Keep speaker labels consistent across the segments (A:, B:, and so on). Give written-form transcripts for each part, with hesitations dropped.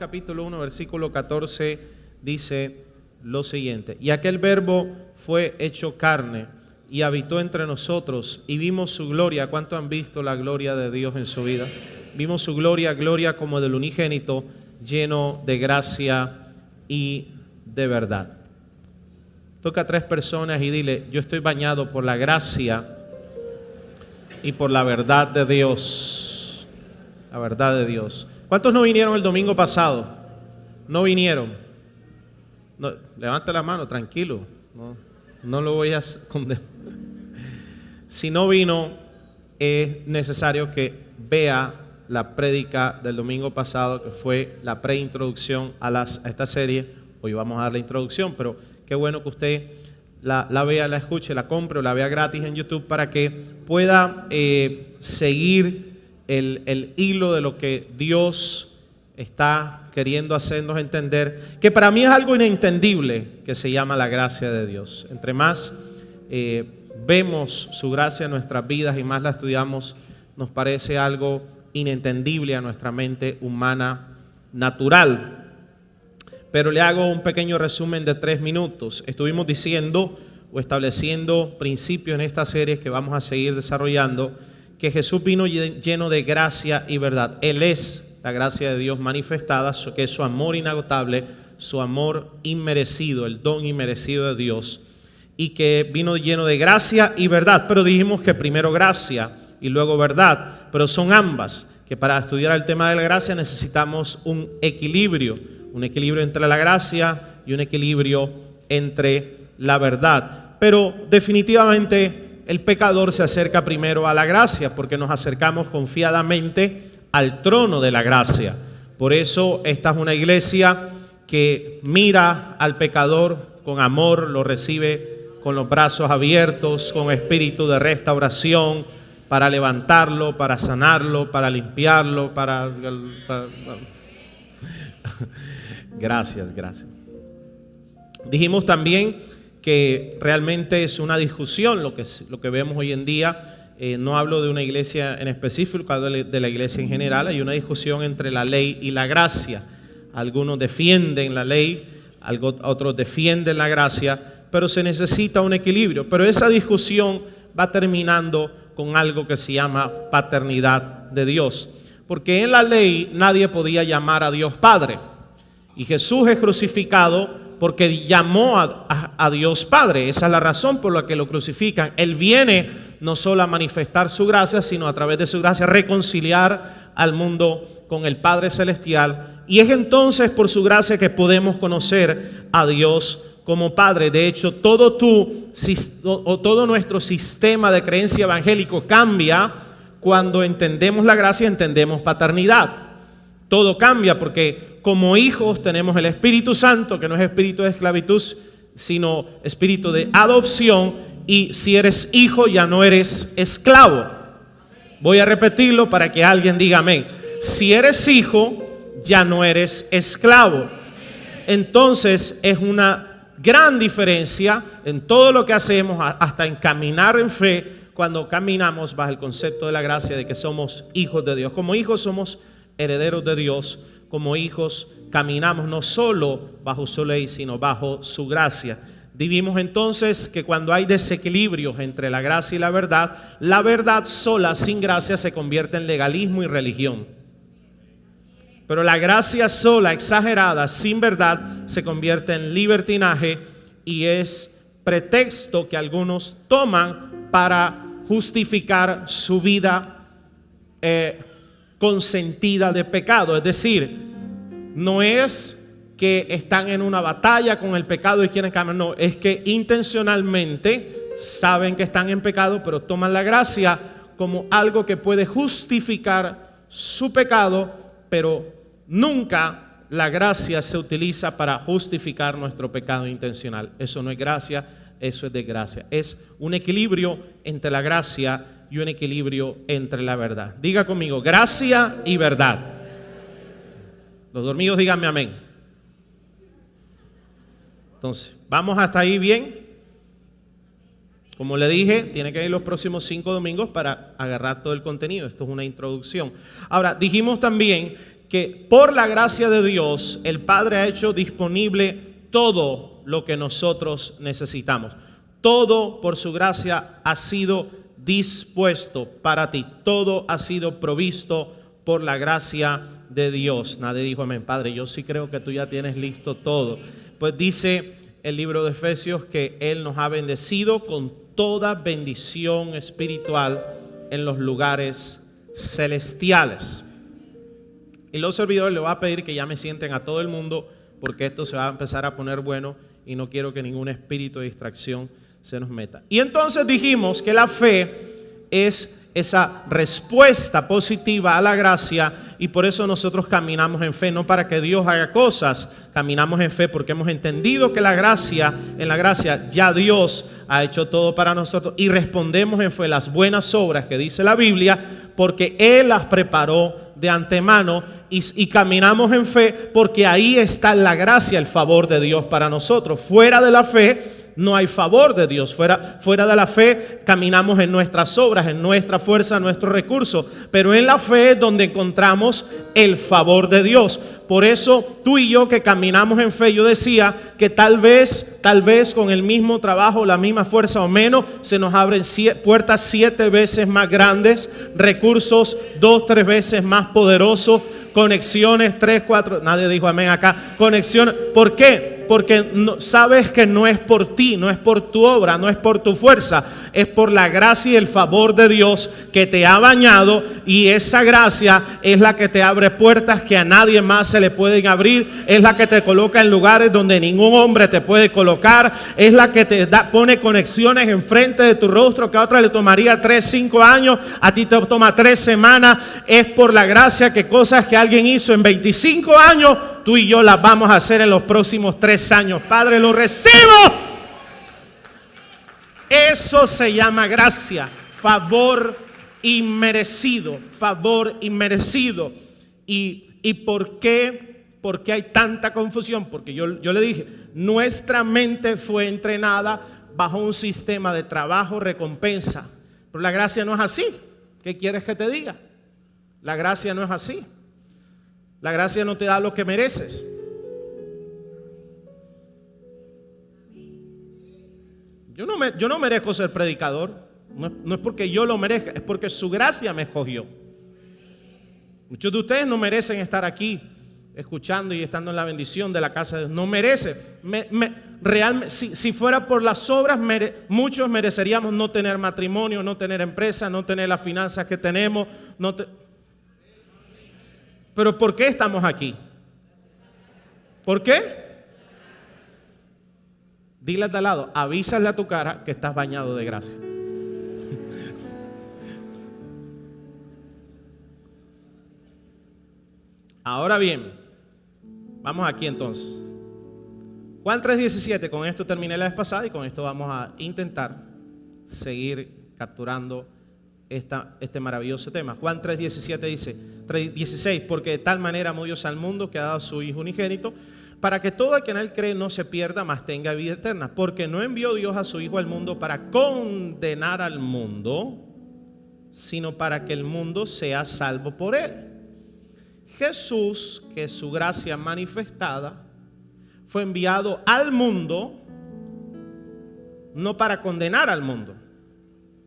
A: capítulo 1, versículo 14 dice lo siguiente: y aquel verbo fue hecho carne y habitó entre nosotros y vimos su gloria. ¿Cuántos han visto la gloria de Dios en su vida? Vimos su gloria, gloria como del unigénito, lleno de gracia y de verdad. Toca a 3 personas y dile: yo estoy bañado por la gracia y por la verdad de Dios. La verdad de Dios. ¿Cuántos no vinieron el domingo pasado? No vinieron. No, levanta la mano, tranquilo. No lo voy a condenar. Si no vino, es necesario que vea la prédica del domingo pasado, que fue la preintroducción a esta serie. Hoy vamos a dar la introducción, pero qué bueno que usted la vea, la escuche, la compre o la vea gratis en YouTube para que pueda seguir el hilo de lo que Dios está queriendo hacernos entender, que para mí es algo inentendible, que se llama la gracia de Dios. Entre más vemos su gracia en nuestras vidas y más la estudiamos, nos parece algo inentendible a nuestra mente humana natural. Pero le hago un pequeño resumen de 3 minutos. Estuvimos diciendo o estableciendo principios en esta serie que vamos a seguir desarrollando, que Jesús vino lleno de gracia y verdad. Él es la gracia de Dios manifestada, que es su amor inagotable, su amor inmerecido, el don inmerecido de Dios, y que vino lleno de gracia y verdad. Pero dijimos que primero gracia y luego verdad, pero son ambas, que para estudiar el tema de la gracia necesitamos un equilibrio entre la gracia y un equilibrio entre la verdad. Pero definitivamente el pecador se acerca primero a la gracia porque nos acercamos confiadamente al trono de la gracia. Por eso esta es una iglesia que mira al pecador con amor, lo recibe con los brazos abiertos, con espíritu de restauración, para levantarlo, para sanarlo, para limpiarlo, para... Gracias. Dijimos también que realmente es una discusión lo que vemos hoy en día. No hablo de una iglesia en específico, hablo de la iglesia en general. Hay una discusión entre la ley y la gracia. Algunos defienden la ley, otros defienden la gracia, pero se necesita un equilibrio. Pero esa discusión va terminando con algo que se llama paternidad de Dios. Porque en la ley nadie podía llamar a Dios Padre. Y Jesús es crucificado porque llamó a Dios Padre. Esa es la razón por la que lo crucifican. Él viene no solo a manifestar su gracia, sino a través de su gracia reconciliar al mundo con el Padre Celestial. Y es entonces por su gracia que podemos conocer a Dios como Padre. De hecho, todo nuestro sistema de creencia evangélico cambia cuando entendemos la gracia, entendemos paternidad. Todo cambia porque como hijos tenemos el Espíritu Santo, que no es espíritu de esclavitud, sino espíritu de adopción. Y si eres hijo, ya no eres esclavo. Voy a repetirlo para que alguien diga amén. Si eres hijo, ya no eres esclavo. Entonces es una gran diferencia en todo lo que hacemos, hasta en caminar en fe, cuando caminamos bajo el concepto de la gracia, de que somos hijos de Dios. Como hijos somos herederos de Dios. Como hijos caminamos no solo bajo su ley, sino bajo su gracia. Vimos entonces que cuando hay desequilibrios entre la gracia y la verdad sola, sin gracia, se convierte en legalismo y religión. Pero la gracia sola, exagerada, sin verdad, se convierte en libertinaje y es pretexto que algunos toman para justificar su vida consentida de pecado. Es decir, no es que están en una batalla con el pecado y quieren cambiar, no, es que intencionalmente saben que están en pecado, pero toman la gracia como algo que puede justificar su pecado, pero nunca la gracia se utiliza para justificar nuestro pecado intencional. Eso no es gracia, eso es desgracia. Es un equilibrio entre la gracia y un equilibrio entre la verdad. Diga conmigo, gracia y verdad. Los dormidos díganme amén. Entonces, ¿vamos hasta ahí bien? Como le dije, tiene que ir los próximos 5 domingos para agarrar todo el contenido. Esto es una introducción. Ahora, dijimos también que por la gracia de Dios el Padre ha hecho disponible todo lo que nosotros necesitamos. Todo por su gracia ha sido dispuesto para ti. Todo ha sido provisto por la gracia de Dios. Nadie dijo amén. Padre, yo sí creo que tú ya tienes listo todo. Pues dice el libro de Efesios que Él nos ha bendecido con toda bendición espiritual en los lugares celestiales. Y los servidores le voy a pedir que ya me sienten a todo el mundo, porque esto se va a empezar a poner bueno y no quiero que ningún espíritu de distracción se nos meta. Y entonces dijimos que la fe es esa respuesta positiva a la gracia, y por eso nosotros caminamos en fe, no para que Dios haga cosas, caminamos en fe porque hemos entendido que en la gracia ya Dios ha hecho todo para nosotros, y respondemos en fe las buenas obras que dice la Biblia, porque Él las preparó de antemano, y caminamos en fe porque ahí está la gracia, el favor de Dios para nosotros. Fuera de la fe no hay favor de Dios. Fuera de la fe caminamos en nuestras obras, en nuestra fuerza, nuestros recursos. Pero en la fe es donde encontramos el favor de Dios. Por eso tú y yo que caminamos en fe, yo decía que tal vez con el mismo trabajo, la misma fuerza o menos, se nos abren puertas 7 veces más grandes, recursos 2, 3 veces más poderosos, conexiones 3, 4, nadie dijo amén acá, conexiones. ¿Por qué? Porque sabes que no es por ti, no es por tu obra, no es por tu fuerza, es por la gracia y el favor de Dios que te ha bañado, y esa gracia es la que te abre puertas que a nadie más se le pueden abrir, es la que te coloca en lugares donde ningún hombre te puede colocar, es la que te pone conexiones enfrente de tu rostro que a otra le tomaría 3, 5 años, a ti te toma 3 semanas. Es por la gracia que cosas que alguien hizo en 25 años, tú y yo las vamos a hacer en los próximos 3 años. Padre, lo recibo. Eso se llama gracia, favor inmerecido, favor inmerecido. ¿Y por qué hay tanta confusión? Porque yo le dije, nuestra mente fue entrenada bajo un sistema de trabajo, recompensa. Pero la gracia no es así. ¿Qué quieres que te diga? La gracia no es así. La gracia no te da lo que mereces. Yo no merezco ser predicador. No es porque yo lo merezca, es porque su gracia me escogió. Muchos de ustedes no merecen estar aquí escuchando y estando en la bendición de la casa de Dios. No merece. Realmente, si fuera por las obras, muchos mereceríamos no tener matrimonio, no tener empresa, no tener las finanzas que tenemos. Pero ¿por qué estamos aquí? ¿Por qué? Dile de al lado, avísale a tu cara que estás bañado de gracia. Ahora bien, vamos aquí entonces. Juan 3:17, con esto terminé la vez pasada y con esto vamos a intentar seguir capturando este maravilloso tema. Juan 3:17 dice, 3:16, porque de tal manera amó Dios al mundo que ha dado a su Hijo unigénito, para que todo el que en él cree no se pierda, mas tenga vida eterna. Porque no envió Dios a su Hijo al mundo para condenar al mundo, sino para que el mundo sea salvo por él. Jesús, que es su gracia manifestada, fue enviado al mundo no para condenar al mundo,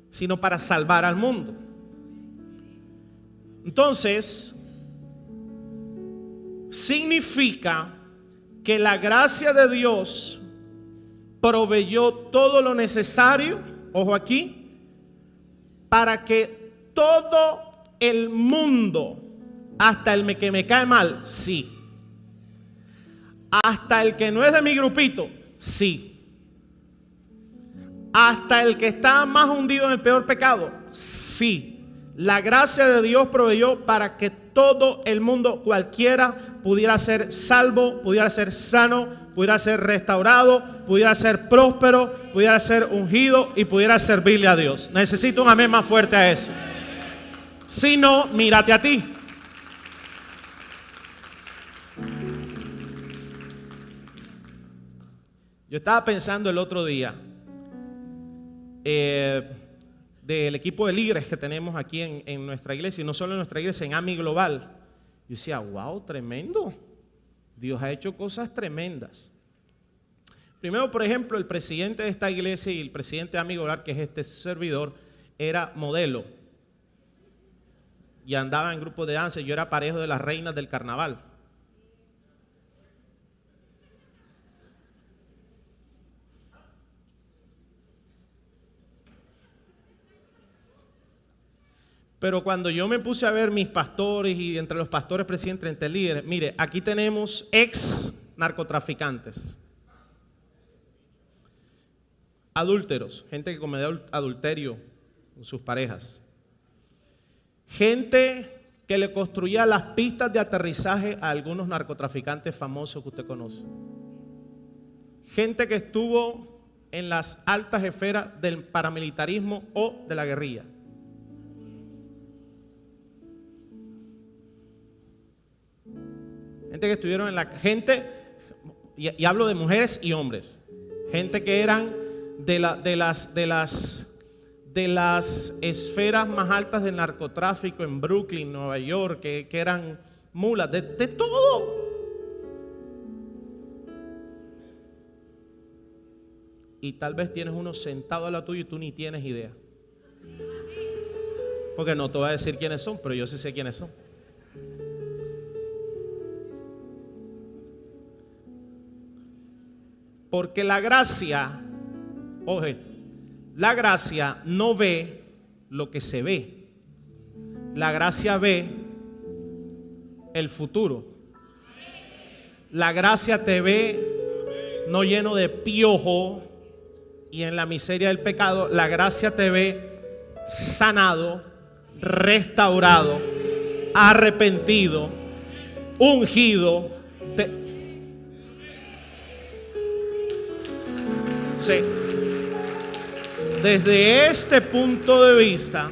A: sino para salvar al mundo. Entonces, significa que la gracia de Dios proveyó todo lo necesario, ojo aquí, para que todo el mundo, hasta el que me cae mal, sí. Hasta el que no es de mi grupito, sí. Hasta el que está más hundido en el peor pecado, sí. La gracia de Dios proveyó para que todo el mundo, cualquiera, pudiera ser salvo, pudiera ser sano, pudiera ser restaurado, pudiera ser próspero, pudiera ser ungido y pudiera servirle a Dios. Necesito un amén más fuerte a eso. Si no, mírate a ti. Yo estaba pensando el otro día del equipo de líderes que tenemos aquí en nuestra iglesia, y no solo en nuestra iglesia, en AMI Global. Yo decía, wow, tremendo. Dios ha hecho cosas tremendas. Primero, por ejemplo, el presidente de esta iglesia y el presidente de Amigo Hogar, que es este servidor, era modelo. Y andaba en grupo de danza. Yo era parejo de las reinas del carnaval. Pero cuando yo me puse a ver mis pastores y entre los pastores presidentes, entre líderes, mire, aquí tenemos ex narcotraficantes, adúlteros, gente que cometió adulterio con sus parejas, gente que le construía las pistas de aterrizaje a algunos narcotraficantes famosos que usted conoce, gente que estuvo en las altas esferas del paramilitarismo o de la guerrilla. Gente que estuvieron en la gente, y hablo de mujeres y hombres, gente que eran de las esferas más altas del narcotráfico en Brooklyn, Nueva York, que eran mulas, de todo. Y tal vez tienes uno sentado a la tuya y tú ni tienes idea. Porque no te voy a decir quiénes son, pero yo sí sé quiénes son. Porque la gracia, ojo esto, la gracia no ve lo que se ve. La gracia ve el futuro. La gracia te ve no lleno de piojo y en la miseria del pecado. La gracia te ve sanado, restaurado, arrepentido, ungido. Sí. Desde este punto de vista,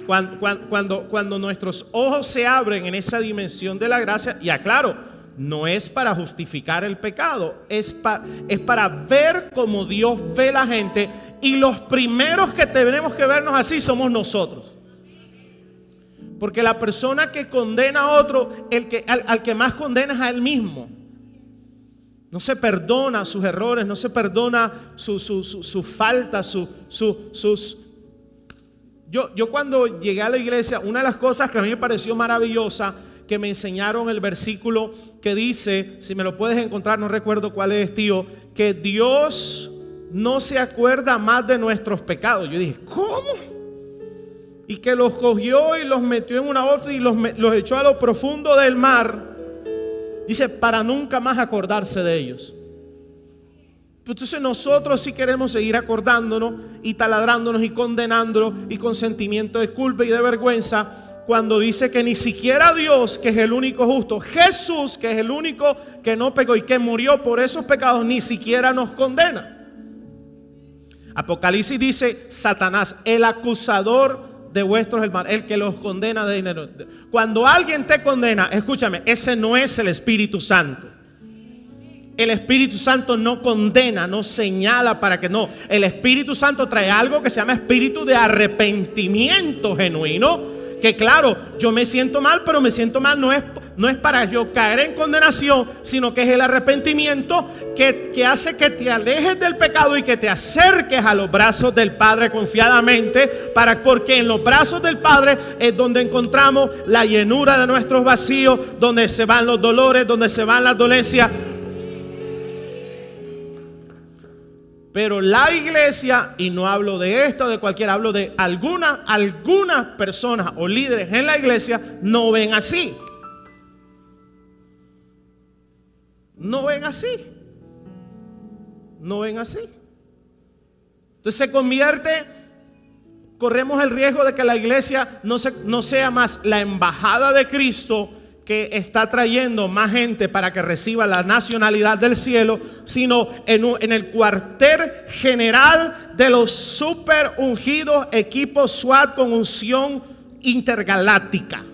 A: cuando nuestros ojos se abren en esa dimensión de la gracia, y aclaro, no es para justificar el pecado, es para ver cómo Dios ve la gente, y los primeros que tenemos que vernos así somos nosotros. Porque la persona que condena a otro, al que más condena es a él mismo. No se perdona sus errores, no se perdona sus faltas, sus... Yo cuando llegué a la iglesia, una de las cosas que a mí me pareció maravillosa, que me enseñaron el versículo que dice, si me lo puedes encontrar, no recuerdo cuál es, tío, que Dios no se acuerda más de nuestros pecados. Yo dije, ¿cómo? Y que los cogió y los metió en una bolsa y los echó a lo profundo del mar. Dice, para nunca más acordarse de ellos. Entonces nosotros sí queremos seguir acordándonos y taladrándonos y condenándonos y con sentimiento de culpa y de vergüenza, cuando dice que ni siquiera Dios, que es el único justo, Jesús, que es el único que no pecó y que murió por esos pecados, ni siquiera nos condena. Apocalipsis dice, Satanás, el acusador de vuestros hermanos, el que los condena de dinero. Cuando alguien te condena, escúchame, ese no es el Espíritu Santo. El Espíritu Santo no condena, no señala para que no. El Espíritu Santo trae algo que se llama espíritu de arrepentimiento genuino. Que claro, yo me siento mal, pero me siento mal no es para yo caer en condenación, sino que es el arrepentimiento que hace que te alejes del pecado y que te acerques a los brazos del Padre confiadamente, porque en los brazos del Padre es donde encontramos la llenura de nuestros vacíos, donde se van los dolores, donde se van las dolencias. Pero la iglesia, y no hablo de esta o de cualquiera, hablo de algunas personas o líderes en la iglesia, no ven así. No ven así. No ven así. Entonces corremos el riesgo de que la iglesia no sea más la embajada de Cristo, que está trayendo más gente para que reciba la nacionalidad del cielo, sino en el cuartel general de los super ungidos equipos SWAT con unción intergaláctica.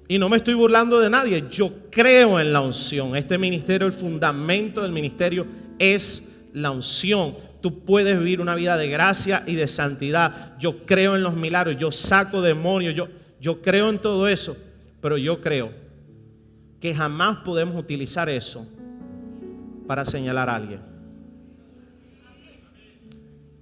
A: Y no me estoy burlando de nadie, yo creo en la unción. Este ministerio, el fundamento del ministerio es la unción. tú puedes vivir una vida de gracia y de santidad. Yo creo en los milagros, yo saco demonios, yo creo en todo eso, pero yo creo que jamás podemos utilizar eso para señalar a alguien.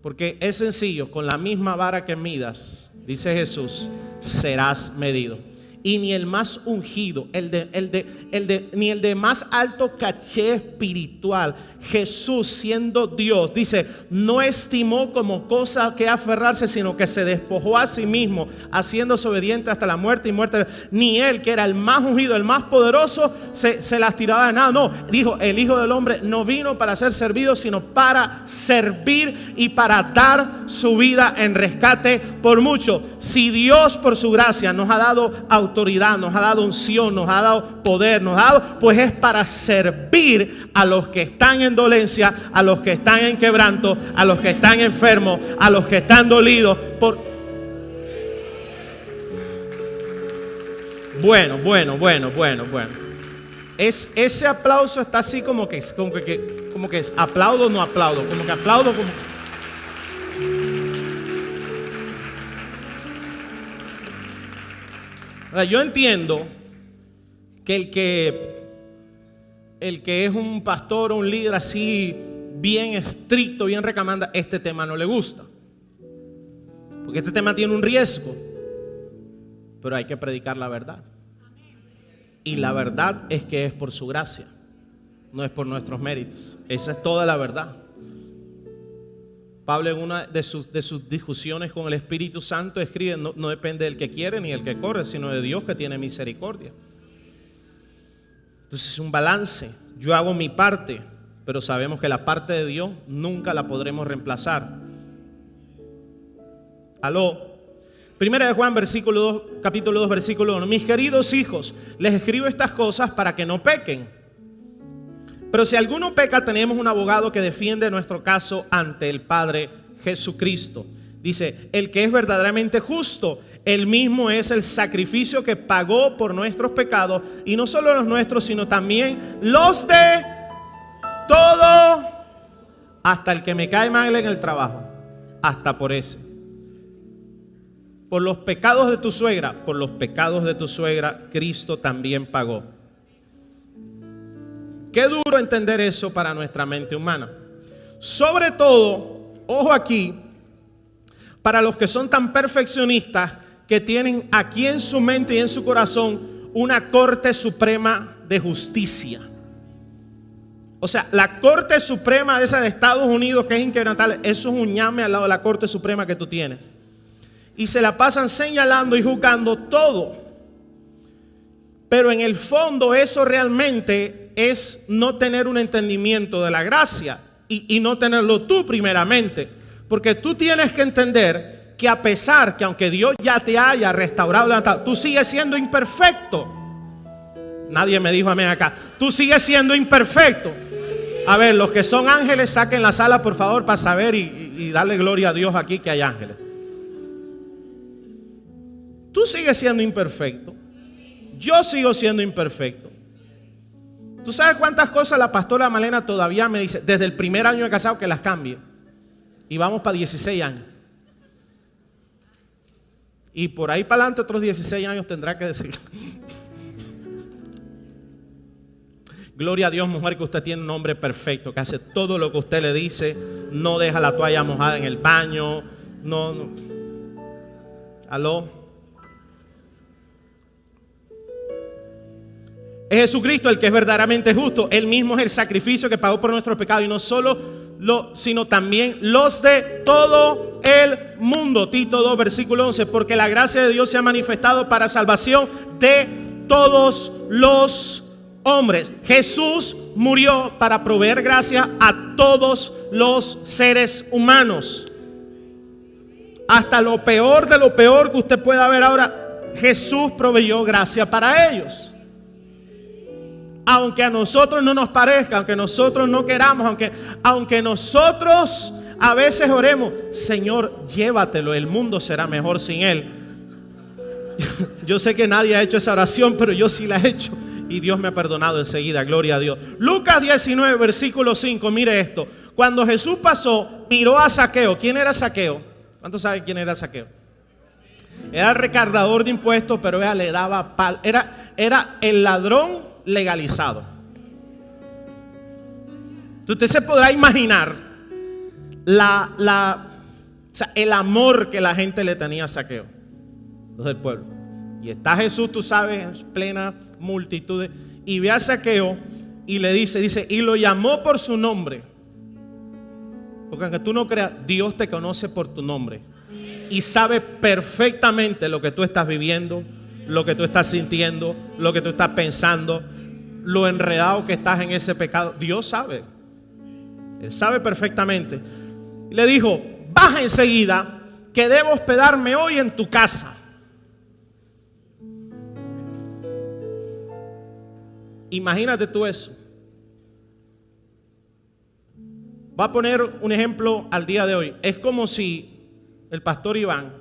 A: Porque es sencillo, con la misma vara que midas, dice Jesús, serás medido. Y ni el más ungido, ni el de más alto caché espiritual, Jesús siendo Dios, dice, no estimó como cosa que aferrarse, sino que se despojó a sí mismo, haciéndose obediente hasta la muerte y muerte. Ni él, que era el más ungido, el más poderoso, se las tiraba de nada. No, dijo, el Hijo del Hombre no vino para ser servido, sino para servir y para dar su vida en rescate por mucho. Si Dios por su gracia nos ha dado autoridad, nos ha dado unción, nos ha dado poder, nos ha dado, pues es para servir a los que están en dolencia, a los que están en quebranto, a los que están enfermos, a los que están dolidos. Bueno. Ese aplauso está así como que es aplaudo o no aplaudo, como que aplaudo como. Yo entiendo que el que es un pastor o un líder así bien estricto, bien recamanda, este tema no le gusta, porque este tema tiene un riesgo, pero hay que predicar la verdad, y la verdad es que es por su gracia, no es por nuestros méritos. Esa es toda la verdad. Pablo, en una de sus discusiones con el Espíritu Santo, escribe, no depende del que quiere ni del que corre, sino de Dios que tiene misericordia. Entonces es un balance. Yo hago mi parte, pero sabemos que la parte de Dios nunca la podremos reemplazar. Primera de Juan, capítulo 2, versículo 1. Mis queridos hijos, les escribo estas cosas para que no pequen. Pero si alguno peca, tenemos un abogado que defiende nuestro caso ante el Padre, Jesucristo. Dice, el que es verdaderamente justo, él mismo es el sacrificio que pagó por nuestros pecados, y no solo los nuestros, sino también los de todo, hasta el que me cae mal en el trabajo, hasta por ese. Por los pecados de tu suegra, Cristo también pagó. Qué duro entender eso para nuestra mente humana. Sobre todo, ojo aquí, para los que son tan perfeccionistas que tienen aquí en su mente y en su corazón una Corte Suprema de Justicia. O sea, la Corte Suprema de esa de Estados Unidos, que es inquebrantable, eso es un ñame al lado de la Corte Suprema que tú tienes. Y se la pasan señalando y juzgando todo. Pero en el fondo eso realmente es no tener un entendimiento de la gracia y no tenerlo tú primeramente. Porque tú tienes que entender que a pesar que aunque Dios ya te haya restaurado, tú sigues siendo imperfecto. Nadie me dijo amén acá. Tú sigues siendo imperfecto. A ver, los que son ángeles saquen la sala por favor para saber y darle gloria a Dios aquí que hay ángeles. Tú sigues siendo imperfecto. Yo sigo siendo imperfecto. ¿Tú sabes cuántas cosas la pastora Malena todavía me dice desde el primer año de casado que las cambie? Y vamos para 16 años. Y por ahí para adelante otros 16 años tendrá que decir. Gloria a Dios, mujer, que usted tiene un hombre perfecto, que hace todo lo que usted le dice, no deja la toalla mojada en el baño, no. ¿Aló? Es Jesucristo el que es verdaderamente justo. Él mismo es el sacrificio que pagó por nuestros pecados. Y no solo sino también los de todo el mundo. Tito 2, versículo 11. Porque la gracia de Dios se ha manifestado para salvación de todos los hombres. Jesús murió para proveer gracia a todos los seres humanos. Hasta lo peor de lo peor que usted pueda ver ahora, Jesús proveyó gracia para ellos. Aunque a nosotros no nos parezca, aunque nosotros no queramos, aunque nosotros a veces oremos, Señor, llévatelo, el mundo será mejor sin Él. Yo sé que nadie ha hecho esa oración, pero yo sí la he hecho. y Dios me ha perdonado enseguida, gloria a Dios. Lucas 19, versículo 5, mire esto. Cuando Jesús pasó, miró a Zaqueo. ¿Quién era Zaqueo? ¿Cuántos saben quién era Zaqueo? Era el recaudador de impuestos, pero ella le daba era el ladrón legalizado. Usted se podrá imaginar o sea, el amor que la gente le tenía a Zaqueo, los del pueblo. Y está Jesús, tú sabes, en plena multitud, y ve a Zaqueo y le dice, y lo llamó por su nombre. Porque aunque tú no creas, Dios te conoce por tu nombre y sabe perfectamente lo que tú estás viviendo, lo que tú estás sintiendo, lo que tú estás pensando, lo enredado que estás en ese pecado. Dios sabe. Él sabe perfectamente. Y le dijo, baja enseguida, que debo hospedarme hoy en tu casa. Imagínate tú eso. Va a poner un ejemplo al día de hoy. Es como si el pastor Iván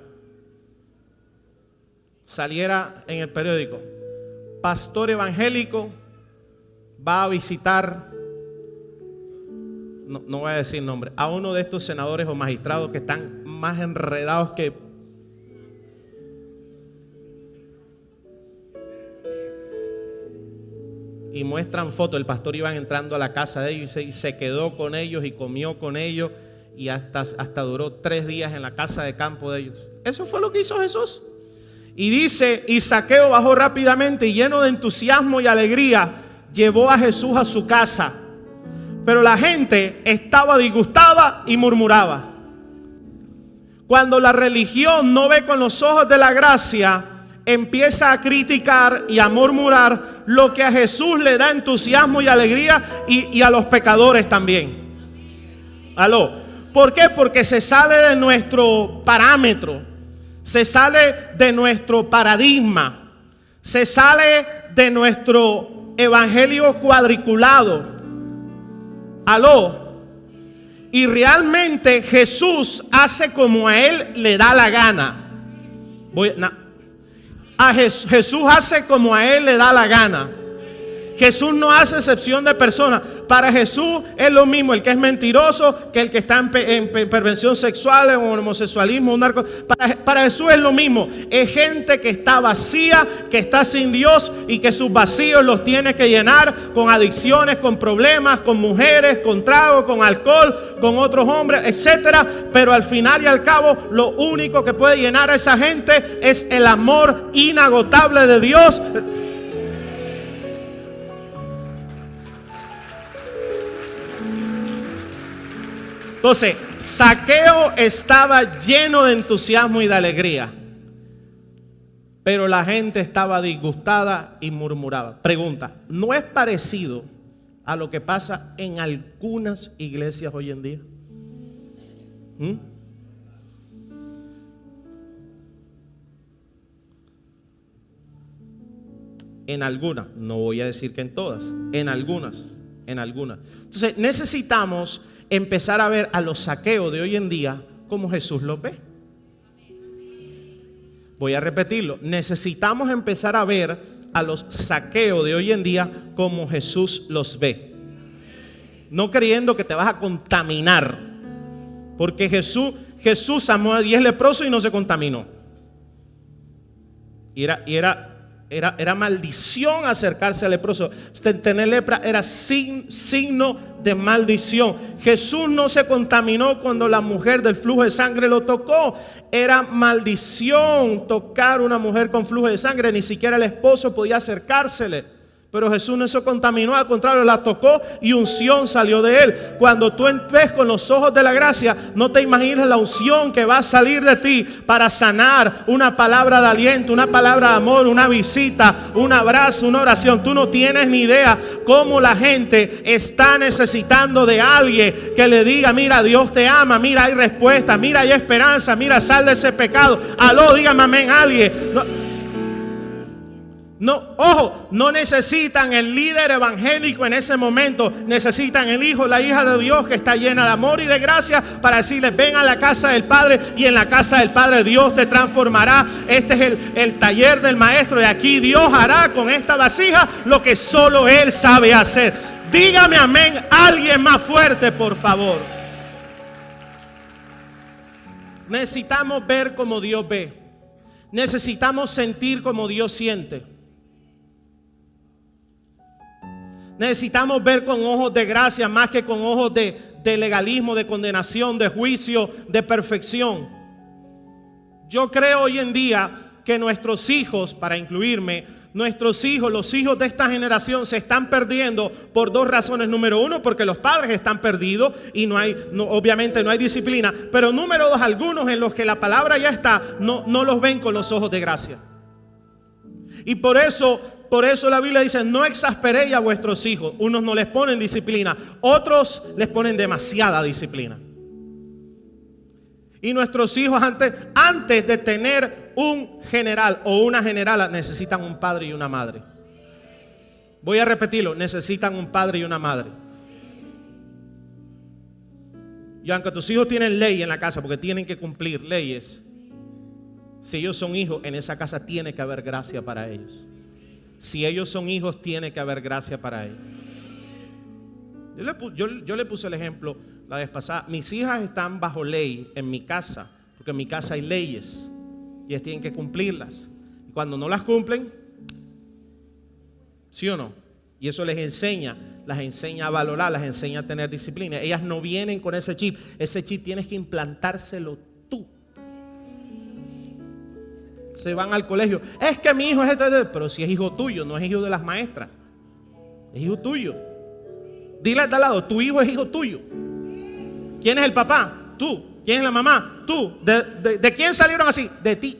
A: saliera en el periódico: pastor evangélico va a visitar, no voy a decir nombre, a uno de estos senadores o magistrados que están más enredados que... Y muestran fotos, el pastor Iván entrando a la casa de ellos y se quedó con ellos y comió con ellos y hasta duró 3 días en la casa de campo de ellos. Eso fue lo que hizo Jesús. Y dice, y Zaqueo bajó rápidamente y lleno de entusiasmo y alegría llevó a Jesús a su casa. Pero la gente estaba disgustada y murmuraba. Cuando la religión no ve con los ojos de la gracia, empieza a criticar y a murmurar lo que a Jesús le da entusiasmo y alegría, y a los pecadores también. ¿Aló? ¿Por qué? Porque se sale de nuestro parámetro, se sale de nuestro paradigma, se sale de nuestro evangelio cuadriculado. ¿Aló? Y realmente Jesús hace como a Él le da la gana. Jesús hace como a Él le da la gana. Jesús no hace excepción de personas. Para Jesús es lo mismo el que es mentiroso que el que está en perversión sexual, en homosexualismo, un narco. Para Jesús es lo mismo. Es gente que está vacía, que está sin Dios y que sus vacíos los tiene que llenar con adicciones, con problemas, con mujeres, con trago, con alcohol, con otros hombres, etcétera. Pero al final y al cabo, lo único que puede llenar a esa gente es el amor inagotable de Dios. Entonces, Zaqueo estaba lleno de entusiasmo y de alegría, pero la gente estaba disgustada y murmuraba. Pregunta, ¿no es parecido a lo que pasa en algunas iglesias hoy en día? En algunas, no voy a decir que en todas, en algunas. Entonces necesitamos empezar a ver a los Zaqueos de hoy en día como Jesús los ve. Voy a repetirlo, necesitamos empezar a ver a los Zaqueos de hoy en día como Jesús los ve. No creyendo que te vas a contaminar, porque Jesús amó a 10 leprosos y no se contaminó. Era maldición acercarse al leproso. Tener lepra era signo de maldición. Jesús no se contaminó cuando la mujer del flujo de sangre lo tocó. Era maldición tocar a una mujer con flujo de sangre. Ni siquiera el esposo podía acercársele. Pero Jesús no se contaminó, al contrario, la tocó y unción salió de él. Cuando tú ves con los ojos de la gracia, no te imaginas la unción que va a salir de ti para sanar, una palabra de aliento, una palabra de amor, una visita, un abrazo, una oración. Tú no tienes ni idea cómo la gente está necesitando de alguien que le diga: mira, Dios te ama, mira, hay respuesta, mira, hay esperanza, mira, sal de ese pecado. Aló, dígame amén, alguien. No. No, ojo, no necesitan el líder evangélico en ese momento. Necesitan el hijo, la hija de Dios que está llena de amor y de gracia para decirles: ven a la casa del Padre, y en la casa del Padre Dios te transformará. Este es el taller del maestro, y aquí Dios hará con esta vasija lo que solo Él sabe hacer. Dígame amén, alguien más fuerte, por favor. Necesitamos ver como Dios ve. Necesitamos sentir como Dios siente. Necesitamos ver con ojos de gracia más que con ojos de legalismo, de condenación, de juicio, de perfección. Yo creo hoy en día que nuestros hijos, para incluirme, nuestros hijos, los hijos de esta generación se están perdiendo por dos razones. Número uno, porque los padres están perdidos y obviamente no hay disciplina. Pero número dos, algunos en los que la palabra ya está, no los ven con los ojos de gracia. Y por eso la Biblia dice: no exasperéis a vuestros hijos. Unos no les ponen disciplina, otros les ponen demasiada disciplina. Y nuestros hijos antes de tener un general o una generala, necesitan un padre y una madre. Voy a repetirlo: necesitan un padre y una madre. Y aunque tus hijos tienen ley en la casa, porque tienen que cumplir leyes, si ellos son hijos, en esa casa tiene que haber gracia para ellos. Si ellos son hijos, tiene que haber gracia para ellos. Yo le puse el ejemplo la vez pasada. Mis hijas están bajo ley en mi casa, porque en mi casa hay leyes y ellas tienen que cumplirlas. Y cuando no las cumplen, ¿sí o no? Y eso las enseña a valorar, las enseña a tener disciplina. Ellas no vienen con ese chip. Ese chip tienes que implantárselo tú. Se van al colegio: es que mi hijo es esto. Pero si es hijo tuyo, no es hijo de las maestras, es hijo tuyo. Dile al de al lado: tu hijo es hijo tuyo. ¿Quién es el papá? Tú. ¿Quién es la mamá? Tú. ¿De quién salieron así? De ti.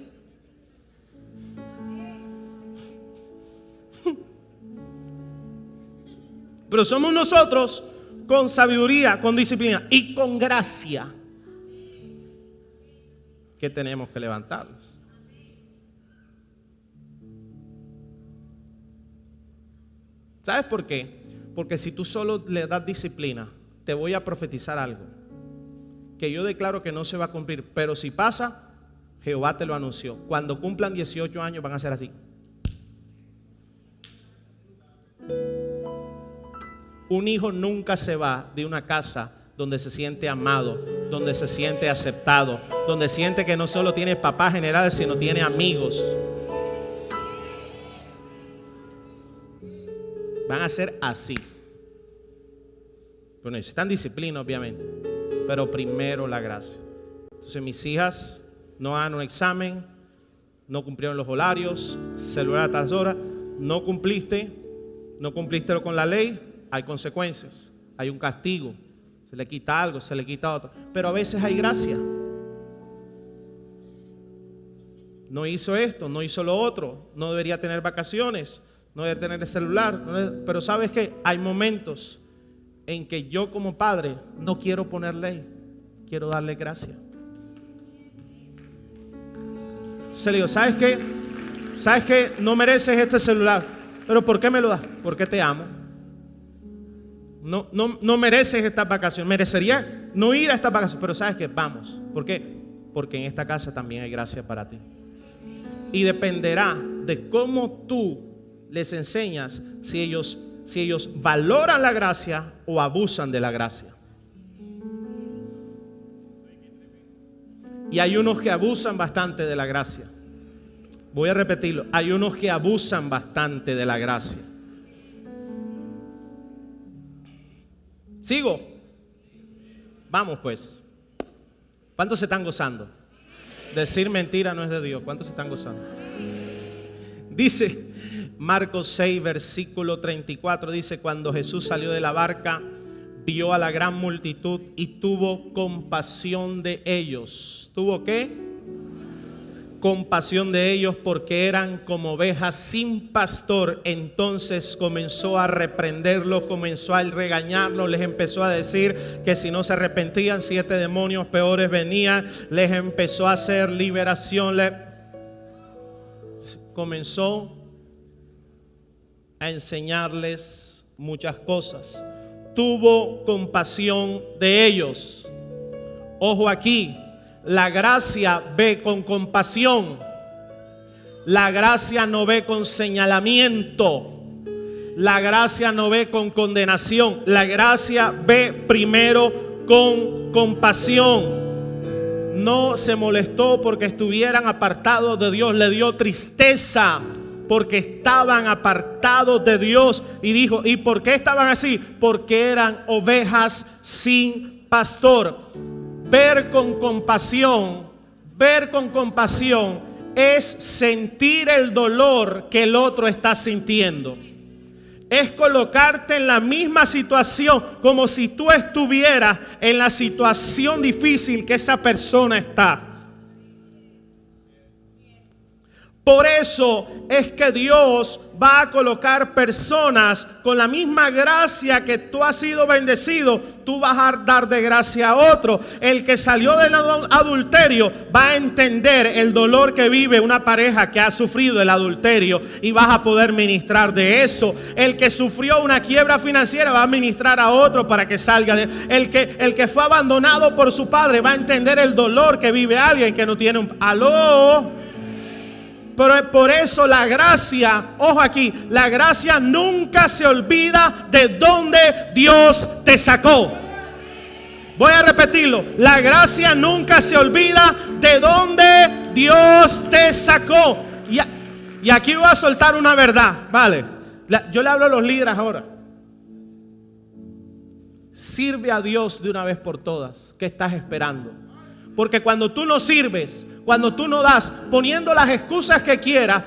A: Pero somos nosotros, con sabiduría, con disciplina y con gracia, que tenemos que levantarnos. ¿Sabes por qué? Porque si tú solo le das disciplina, te voy a profetizar algo que yo declaro que no se va a cumplir, pero si pasa, Jehová te lo anunció. Cuando cumplan 18 años van a ser así. Un hijo nunca se va de una casa donde se siente amado, donde se siente aceptado, donde siente que no solo tiene papás generales, sino tiene amigos. Van a ser así. Pero necesitan disciplina, obviamente, pero primero la gracia. Entonces mis hijas no hagan un examen, no cumplieron los horarios, celular a tal hora, no cumpliste con la ley, hay consecuencias, hay un castigo, se le quita algo, se le quita otro, pero a veces hay gracia. No hizo esto, no hizo lo otro, no debería tener vacaciones, no debería tener el celular, pero ¿sabes qué? Hay momentos en que yo como padre no quiero poner ley, quiero darle gracia. Se le digo: ¿sabes qué? ¿Sabes qué? No mereces este celular, pero ¿por qué me lo das? Porque te amo. No mereces estas vacaciones, merecería no ir a estas vacaciones, pero ¿sabes qué? Vamos. ¿Por qué? Porque en esta casa también hay gracia para ti. Y dependerá de cómo tú les enseñas si ellos valoran la gracia o abusan de la gracia. Y hay unos que abusan bastante de la gracia. Voy a repetirlo: hay unos que abusan bastante de la gracia. ¿Sigo? Vamos pues. ¿Cuántos se están gozando? Decir mentira no es de Dios. ¿Cuántos se están gozando? Dice Marcos 6, versículo 34, dice: cuando Jesús salió de la barca, vio a la gran multitud y tuvo compasión de ellos. ¿Tuvo qué? Compasión de ellos, porque eran como ovejas sin pastor. Entonces comenzó a reprenderlos, comenzó a regañarlos, les empezó a decir que si no se arrepentían, 7 demonios peores venían, les empezó a hacer liberación, comenzó a enseñarles muchas cosas. Tuvo compasión de ellos. Ojo aquí, la gracia ve con compasión. La gracia no ve con señalamiento. La gracia no ve con condenación. La gracia ve primero con compasión. No se molestó porque estuvieran apartados de Dios. Le dio tristeza porque estaban apartados de Dios. Y dijo, ¿y por qué estaban así? Porque eran ovejas sin pastor. Ver con compasión es sentir el dolor que el otro está sintiendo. Es colocarte en la misma situación, como si tú estuvieras en la situación difícil que esa persona está. Por eso es que Dios va a colocar personas con la misma gracia que tú has sido bendecido. Tú vas a dar de gracia a otro. El que salió del adulterio va a entender el dolor que vive una pareja que ha sufrido el adulterio y vas a poder ministrar de eso. El que sufrió una quiebra financiera va a ministrar a otro para que salga de. El que fue abandonado por su padre va a entender el dolor que vive alguien que no tiene un. ¡Aló! Pero por eso la gracia, ojo aquí, la gracia nunca se olvida de dónde Dios te sacó. Voy a repetirlo, la gracia nunca se olvida de dónde Dios te sacó. Y aquí voy a soltar una verdad, ¿vale? Yo le hablo a los líderes ahora. Sirve a Dios de una vez por todas. ¿Qué estás esperando? Porque cuando tú no sirves, cuando tú no das, poniendo las excusas que quieras,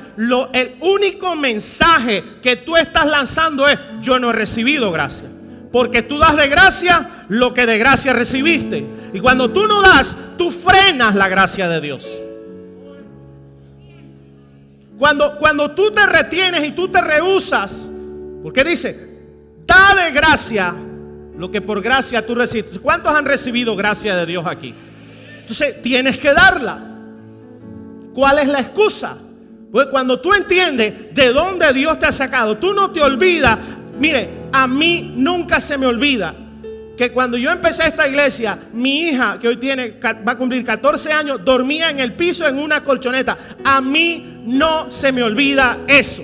A: el único mensaje que tú estás lanzando es: yo no he recibido gracia. Porque tú das de gracia lo que de gracia recibiste. Y cuando tú no das, tú frenas la gracia de Dios. Cuando tú te retienes y tú te rehusas, porque dice, da de gracia lo que por gracia tú recibes. ¿Cuántos han recibido gracia de Dios aquí? Entonces tienes que darla. ¿Cuál es la excusa? Pues cuando tú entiendes de dónde Dios te ha sacado, tú no te olvidas. Mire, a mí nunca se me olvida que cuando yo empecé esta iglesia, mi hija, que hoy va a cumplir 14 años, dormía en el piso en una colchoneta. A mí no se me olvida eso.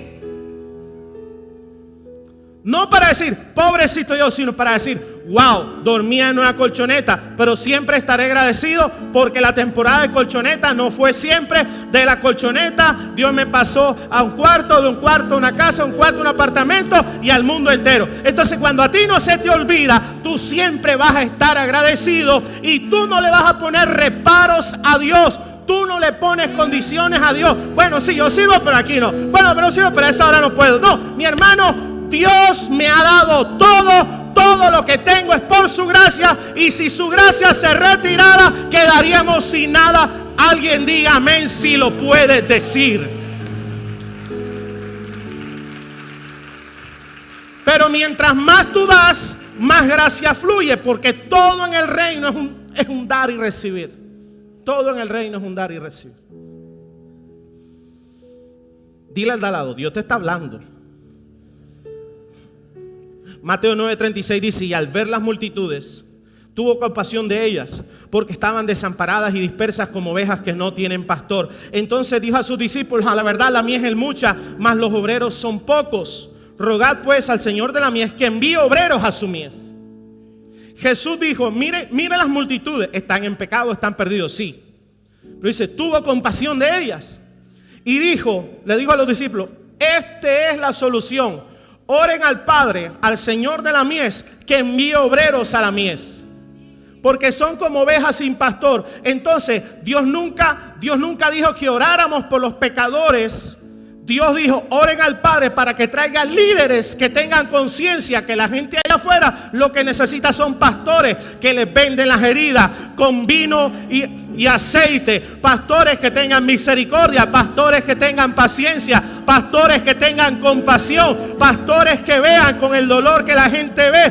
A: No para decir, pobrecito yo, sino para decir, wow, dormía en una colchoneta. Pero siempre estaré agradecido porque la temporada de colchoneta no fue siempre. De la colchoneta Dios me pasó a un cuarto, de un cuarto a una casa, un cuarto a un apartamento y al mundo entero. Entonces cuando a ti no se te olvida, tú siempre vas a estar agradecido y tú no le vas a poner reparos a Dios. Tú no le pones condiciones a Dios. Bueno, sí, yo sirvo, pero aquí no. Bueno, pero sirvo, pero a esa hora no puedo. No, mi hermano, Dios me ha dado todo lo que tengo es por su gracia, y si su gracia se retirara, quedaríamos sin nada. Alguien diga amén si lo puede decir. Pero mientras más tú das, más gracia fluye, porque todo en el reino es un dar y recibir. Todo en el reino es un dar y recibir. Dile al de al lado, Dios te está hablando. Mateo 9:36 dice, y al ver las multitudes, tuvo compasión de ellas, porque estaban desamparadas y dispersas como ovejas que no tienen pastor. Entonces dijo a sus discípulos, a la verdad la mies es mucha, mas los obreros son pocos. Rogad pues al Señor de la mies que envíe obreros a su mies. Jesús dijo, mire las multitudes, están en pecado, están perdidos, sí. Pero dice, tuvo compasión de ellas. Y le dijo a los discípulos, esta es la solución. Oren al Padre, al Señor de la mies, que envíe obreros a la mies. Porque son como ovejas sin pastor. Entonces, Dios nunca dijo que oráramos por los pecadores. Dios dijo, oren al Padre para que traiga líderes que tengan conciencia que la gente allá afuera lo que necesita son pastores que les venden las heridas con vino y aceite, pastores que tengan misericordia, pastores que tengan paciencia, pastores que tengan compasión, pastores que vean con el dolor que la gente ve,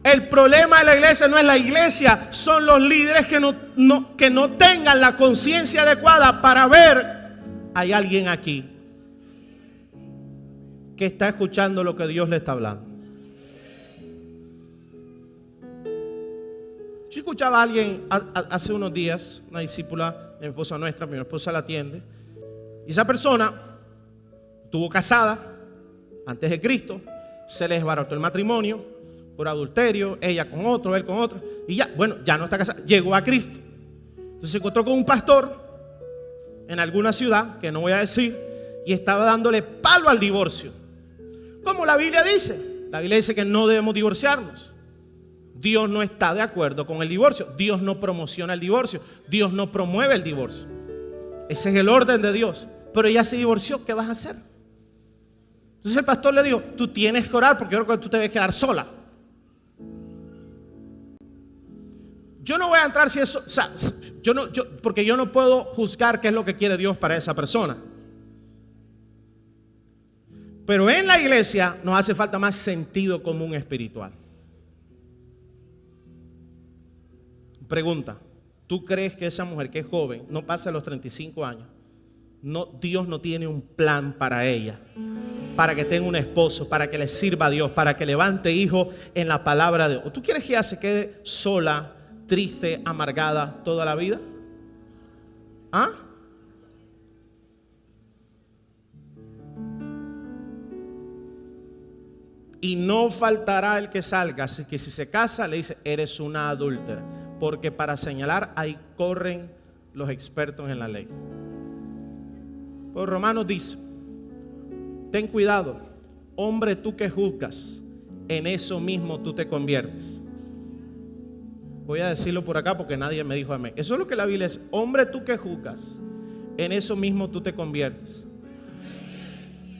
A: El problema de la iglesia no es la iglesia, son los líderes que no tengan la conciencia adecuada para ver, hay alguien aquí que está escuchando lo que Dios le está hablando. Yo escuchaba a alguien hace unos días, una discípula, mi esposa nuestra, mi esposa la atiende, y esa persona estuvo casada antes de Cristo, se le desbarató el matrimonio por adulterio, ella con otro, él con otro, y ya, bueno, ya no está casada, llegó a Cristo. Entonces se encontró con un pastor en alguna ciudad, que no voy a decir, y estaba dándole palo al divorcio. Como la Biblia dice. La Biblia dice que no debemos divorciarnos. Dios no está de acuerdo con el divorcio. Dios no promociona el divorcio. Dios no promueve el divorcio. Ese es el orden de Dios. Pero ella se divorció, ¿qué vas a hacer? Entonces el pastor le dijo, tú tienes que orar porque yo creo que tú te debes quedar sola. Yo no voy a entrar si eso, o sea, porque yo no puedo juzgar qué es lo que quiere Dios para esa persona. Pero en la iglesia nos hace falta más sentido común espiritual. Pregunta, ¿tú crees que esa mujer que es joven, no pasa los 35 años? No, Dios no tiene un plan para ella, para que tenga un esposo, para que le sirva a Dios, para que levante hijos en la palabra de Dios. ¿O tú quieres que ella se quede sola, triste, amargada toda la vida? ¿Ah? Y no faltará el que salga, así que si se casa le dice, eres una adúltera, porque para señalar ahí corren los expertos en la ley. Pues Romanos dice, ten cuidado, hombre tú que juzgas, en eso mismo tú te conviertes. Voy a decirlo por acá porque nadie me dijo amén. Eso es lo que la Biblia dice, hombre tú que juzgas, en eso mismo tú te conviertes.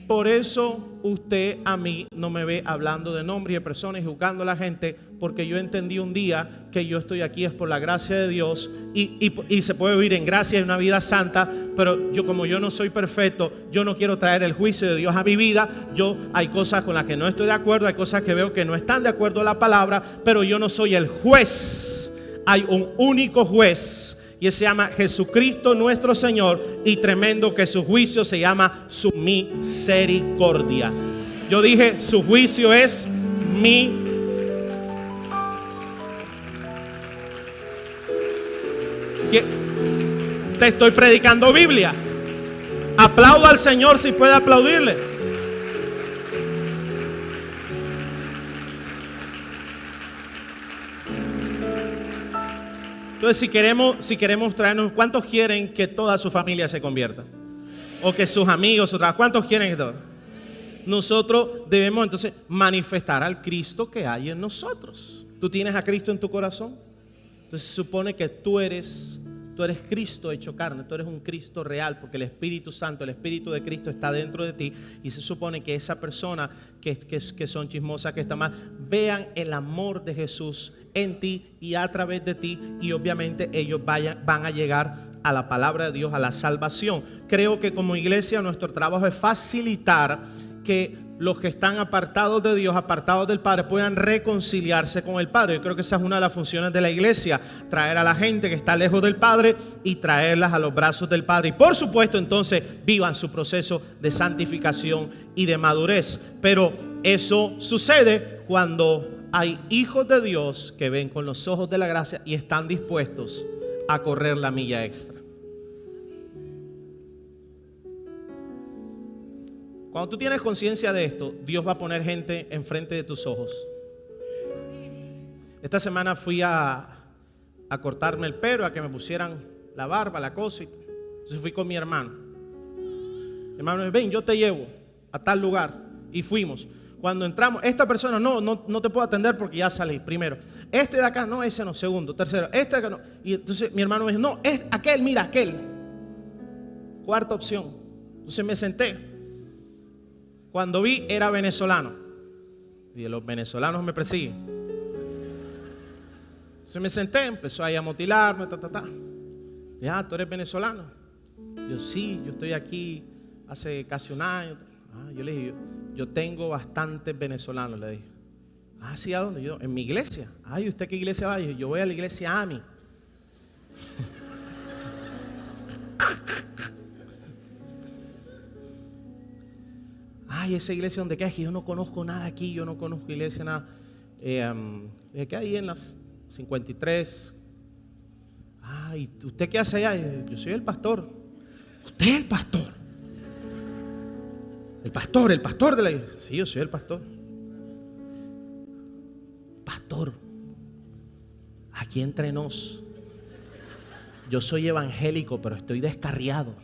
A: Por eso usted a mí no me ve hablando de nombres y de personas y juzgando a la gente, porque yo entendí un día que yo estoy aquí es por la gracia de Dios y se puede vivir en gracia y una vida santa, pero yo como yo no soy perfecto, yo no quiero traer el juicio de Dios a mi vida. Hay cosas con las que no estoy de acuerdo, hay cosas que veo que no están de acuerdo a la palabra, pero yo no soy el juez. Hay un único juez y ese se llama Jesucristo nuestro Señor, y tremendo que su juicio se llama su misericordia. Yo dije, su juicio es mi. Te estoy predicando Biblia. Aplauda al Señor si puede aplaudirle. Entonces si queremos traernos, ¿cuántos quieren que toda su familia se convierta? O que sus amigos, ¿cuántos quieren que todo? Nosotros debemos entonces manifestar al Cristo que hay en nosotros. ¿Tú tienes a Cristo en tu corazón? Entonces se supone que tú eres Cristo hecho carne, tú eres un Cristo real, porque el Espíritu Santo, el Espíritu de Cristo está dentro de ti, y se supone que esa persona que son chismosas, que está mal, vean el amor de Jesús en ti y a través de ti, y obviamente ellos van a llegar a la palabra de Dios, a la salvación. Creo que como iglesia nuestro trabajo es facilitar que los que están apartados de Dios, apartados del Padre, puedan reconciliarse con el Padre. Yo creo que esa es una de las funciones de la iglesia, traer a la gente que está lejos del Padre y traerlas a los brazos del Padre. Y por supuesto entonces vivan su proceso de santificación y de madurez. Pero eso sucede cuando hay hijos de Dios que ven con los ojos de la gracia y están dispuestos a correr la milla extra. Cuando tú tienes conciencia de esto, Dios va a poner gente enfrente de tus ojos. Esta semana fui a cortarme el pelo, a que me pusieran la barba, la cosa. Entonces fui con mi hermano. Mi hermano me dijo, ven, yo te llevo a tal lugar. Y fuimos. Cuando entramos, esta persona no te puedo atender porque ya salí, primero. Este de acá, no, ese no, segundo, tercero. Este de acá no. Y entonces mi hermano me dijo, no, es aquel, mira, aquel. Cuarta opción. Entonces me senté. Cuando vi, era venezolano. Y los venezolanos me persiguen. Entonces me senté, empezó ahí a motilarme, Ya, ¿tú eres venezolano? Yo sí, yo estoy aquí hace casi un año. Yo le dije, yo tengo bastantes venezolanos, le dije. ¿Sí? ¿A dónde? Yo, en mi iglesia. ¿Y usted qué iglesia va? Yo voy a la iglesia AMI. ay, esa iglesia donde queda, es que yo no conozco nada aquí, yo no conozco iglesia, nada. ¿Qué hay en las 53? Ay, ¿usted qué hace allá? Yo soy el pastor. ¿Usted es el pastor? El pastor de la iglesia. Sí, yo soy el pastor. Pastor, aquí entre nos, yo soy evangélico, pero estoy descarriado.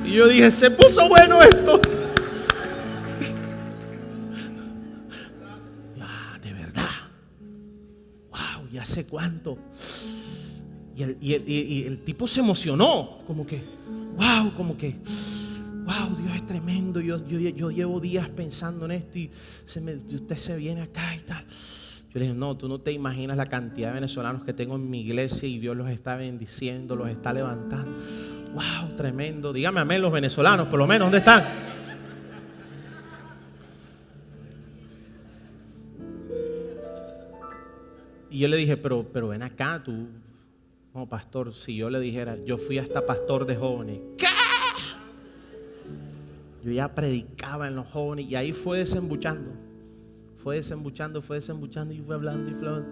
A: Y yo dije, se puso bueno esto. De verdad. Wow, ¿y hace cuánto? Y el tipo se emocionó, como que, wow, Dios es tremendo. Yo llevo días pensando en esto y usted se viene acá y tal. Yo le dije, no, tú no te imaginas la cantidad de venezolanos que tengo en mi iglesia y Dios los está bendiciendo, los está levantando. Wow, tremendo. Dígame amén los venezolanos, por lo menos, ¿dónde están? Y yo le dije, pero ven acá, tú. No, pastor, si yo le dijera, yo fui hasta pastor de jóvenes. ¿Qué? Yo ya predicaba en los jóvenes y ahí fue desembuchando. Fue desembuchando y fue hablando y hablando.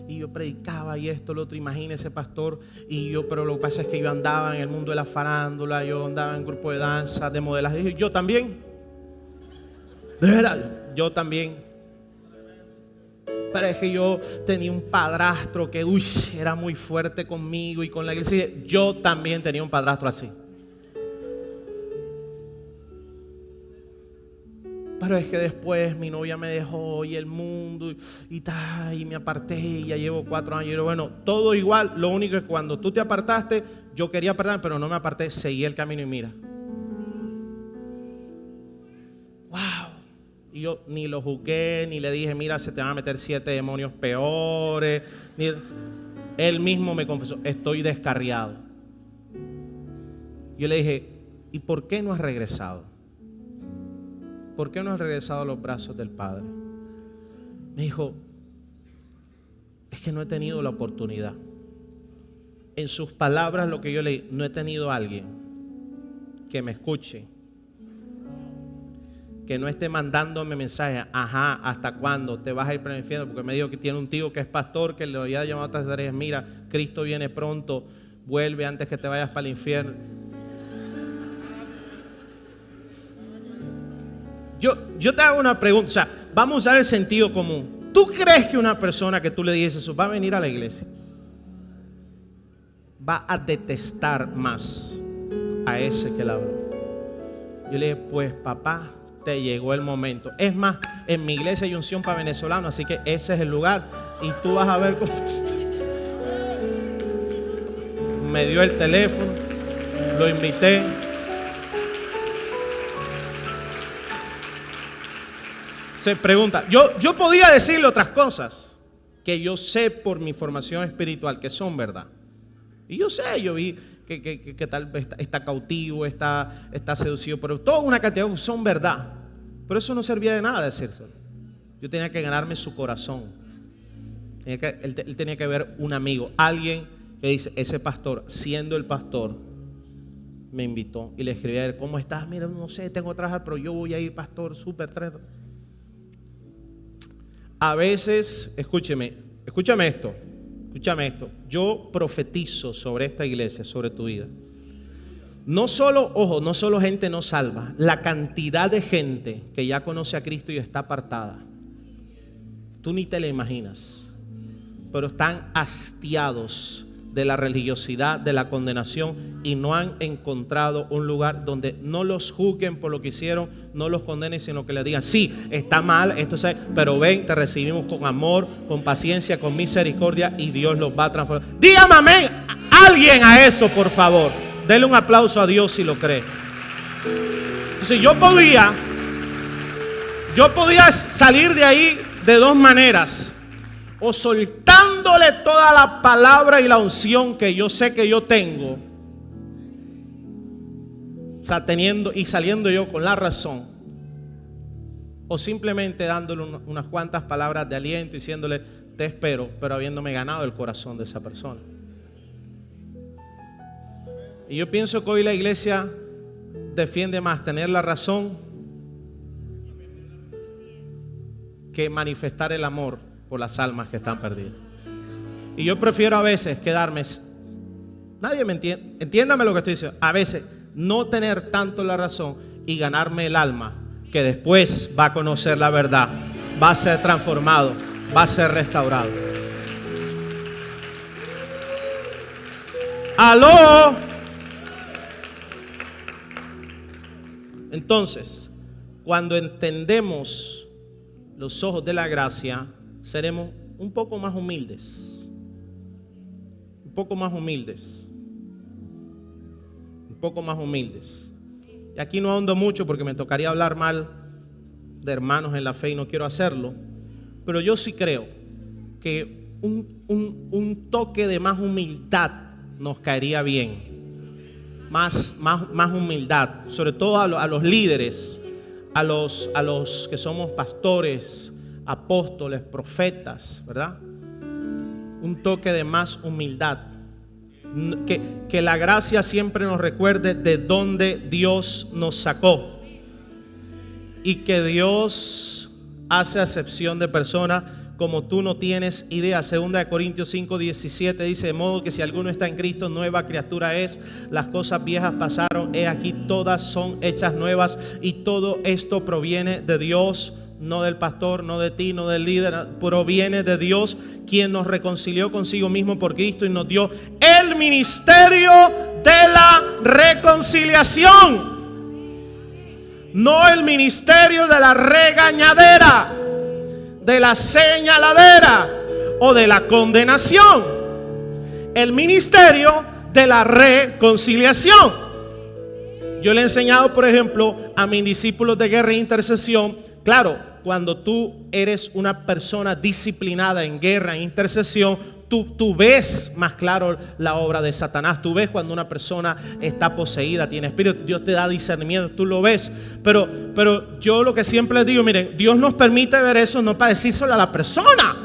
A: Y yo predicaba y esto, lo otro, imagínese, pastor. Pero lo que pasa es que yo andaba en el mundo de la farándula, yo andaba en grupo de danza, de modelaje. Y yo también. De verdad, yo también. Pero es que yo tenía un padrastro que era muy fuerte conmigo y con la iglesia. Yo también tenía un padrastro así. Pero es que después mi novia me dejó y el mundo y me aparté y ya llevo 4 años. Y bueno, todo igual, lo único es que cuando tú te apartaste, yo quería apartarme, pero no me aparté, seguí el camino y mira. Wow. Y yo ni lo juzgué, ni le dije, mira, se te van a meter 7 demonios peores. Él mismo me confesó, estoy descarriado. Yo le dije, ¿y por qué no has regresado? ¿Por qué no has regresado a los brazos del Padre? Me dijo, es que no he tenido la oportunidad. En sus palabras, lo que yo leí, no he tenido a alguien que me escuche, que no esté mandándome mensajes. Ajá, ¿hasta cuándo te vas a ir para el infierno? Porque me dijo que tiene un tío que es pastor, que le había llamado a otras tareas. Mira, Cristo viene pronto, vuelve antes que te vayas para el infierno. Yo te hago una pregunta, o sea, vamos a usar el sentido común. ¿Tú crees que una persona que tú le dices eso va a venir a la iglesia? Va a detestar más a ese que le habló. Yo le dije, pues papá, te llegó el momento. Es más, en mi iglesia hay unción para venezolanos, así que ese es el lugar. Y tú vas a ver cómo. Me dio el teléfono, lo invité. Se pregunta, yo podía decirle otras cosas que yo sé por mi formación espiritual que son verdad. Y yo sé, yo vi que tal vez está cautivo, está seducido, pero toda una cantidad de son verdad. Pero eso no servía de nada decírselo. Yo tenía que ganarme su corazón. Él tenía que ver un amigo, alguien que dice, ese pastor, siendo el pastor, me invitó y le escribí a él, ¿cómo estás? Mira, no sé, tengo que trabajar, pero yo voy a ir, pastor, súper tremendo. A veces, escúchame esto. Yo profetizo sobre esta iglesia, sobre tu vida. No solo gente no salva, la cantidad de gente que ya conoce a Cristo y está apartada. Tú ni te la imaginas, pero están hastiados de la religiosidad, de la condenación y no han encontrado un lugar donde no los juzguen por lo que hicieron, no los condenen, sino que les digan, sí, está mal, pero ven, te recibimos con amor, con paciencia, con misericordia y Dios los va a transformar. Dígame amén, alguien a eso, por favor. Denle un aplauso a Dios si lo cree. Entonces yo podía salir de ahí de 2 maneras. O soltándole toda la palabra y la unción que yo sé que yo tengo, o sea, saliendo yo con la razón, o simplemente dándole unas cuantas palabras de aliento, diciéndole te espero, pero habiéndome ganado el corazón de esa persona. Y yo pienso que hoy la iglesia defiende más tener la razón que manifestar el amor por las almas que están perdidas. Y yo prefiero a veces quedarme, nadie me entiende, entiéndame lo que estoy diciendo, a veces no tener tanto la razón y ganarme el alma, que después va a conocer la verdad, va a ser transformado, va a ser restaurado. ¡Aló! Entonces, cuando entendemos los ojos de la gracia, seremos un poco más humildes. Un poco más humildes. Un poco más humildes. Y aquí no ahondo mucho porque me tocaría hablar mal de hermanos en la fe y no quiero hacerlo. Pero yo sí creo que un toque de más humildad nos caería bien. Más humildad, sobre todo a los líderes, a los que somos pastores, apóstoles, profetas, ¿verdad? Un toque de más humildad. Que la gracia siempre nos recuerde de dónde Dios nos sacó y que Dios hace acepción de personas como tú no tienes idea. 2 Corintios 5:17 dice: de modo que si alguno está en Cristo, nueva criatura es, las cosas viejas pasaron, he aquí todas son hechas nuevas. Y todo esto proviene de Dios, no del pastor, no de ti, no del líder, proviene de Dios, quien nos reconcilió consigo mismo por Cristo y nos dio el ministerio de la reconciliación, no el ministerio de la regañadera, de la señaladera o de la condenación. El ministerio de la reconciliación. Yo le he enseñado, por ejemplo, a mis discípulos de guerra e intercesión. Claro, cuando tú eres una persona disciplinada en guerra e intercesión, tú ves más claro la obra de Satanás. Tú ves cuando una persona está poseída, tiene espíritu. Dios te da discernimiento, tú lo ves. Pero yo lo que siempre les digo, miren, Dios nos permite ver eso no para decírselo a la persona.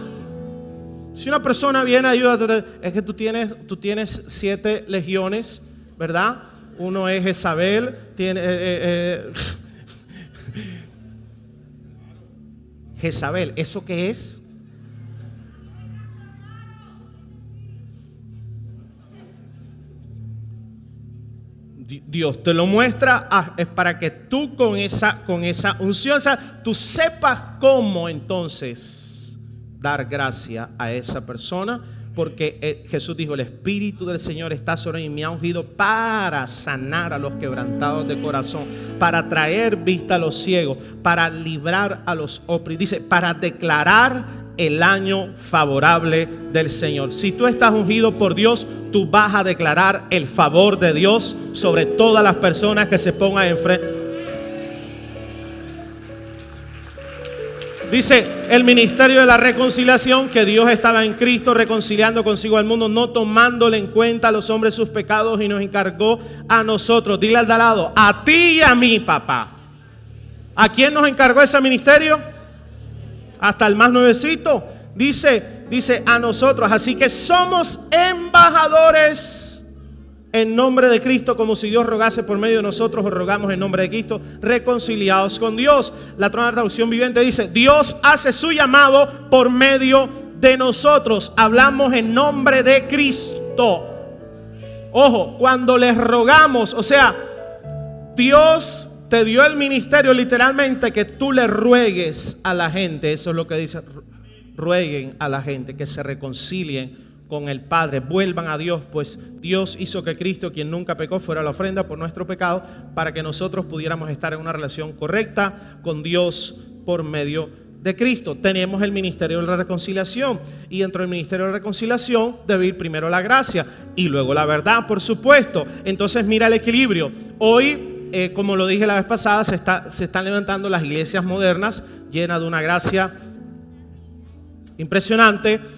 A: Si una persona viene a ayudar, es que tú tienes 7 legiones, ¿verdad? Uno es Jezabel, Jezabel, ¿eso qué es? Dios te lo muestra, es para que tú con esa unción, o sea, tú sepas cómo entonces dar gracia a esa persona, porque Jesús dijo: el Espíritu del Señor está sobre mí y me ha ungido para sanar a los quebrantados de corazón, para traer vista a los ciegos, para librar a los oprimidos, dice, para declarar el año favorable del Señor. Si tú estás ungido por Dios, tú vas a declarar el favor de Dios sobre todas las personas que se pongan enfrente. Dice el ministerio de la reconciliación, que Dios estaba en Cristo reconciliando consigo al mundo, no tomándole en cuenta a los hombres sus pecados, y nos encargó a nosotros. Dile al de al lado: a ti y a mí, papá. ¿A quién nos encargó ese ministerio? Hasta el más nuevecito. Dice a nosotros. Así que somos embajadores en nombre de Cristo, como si Dios rogase por medio de nosotros. Os rogamos en nombre de Cristo, reconciliados con Dios. La otra traducción viviente dice: Dios hace su llamado por medio de nosotros. Hablamos en nombre de Cristo. Ojo, cuando les rogamos, o sea, Dios te dio el ministerio literalmente que tú le ruegues a la gente. Eso es lo que dice: rueguen a la gente que se reconcilien con el Padre, vuelvan a Dios, pues Dios hizo que Cristo, quien nunca pecó, fuera la ofrenda por nuestro pecado, para que nosotros pudiéramos estar en una relación correcta con Dios por medio de Cristo. Tenemos el ministerio de la reconciliación, y dentro del ministerio de la reconciliación debe ir primero la gracia y luego la verdad, por supuesto. Entonces mira el equilibrio. Hoy, como lo dije la vez pasada, se están levantando las iglesias modernas llenas de una gracia impresionante.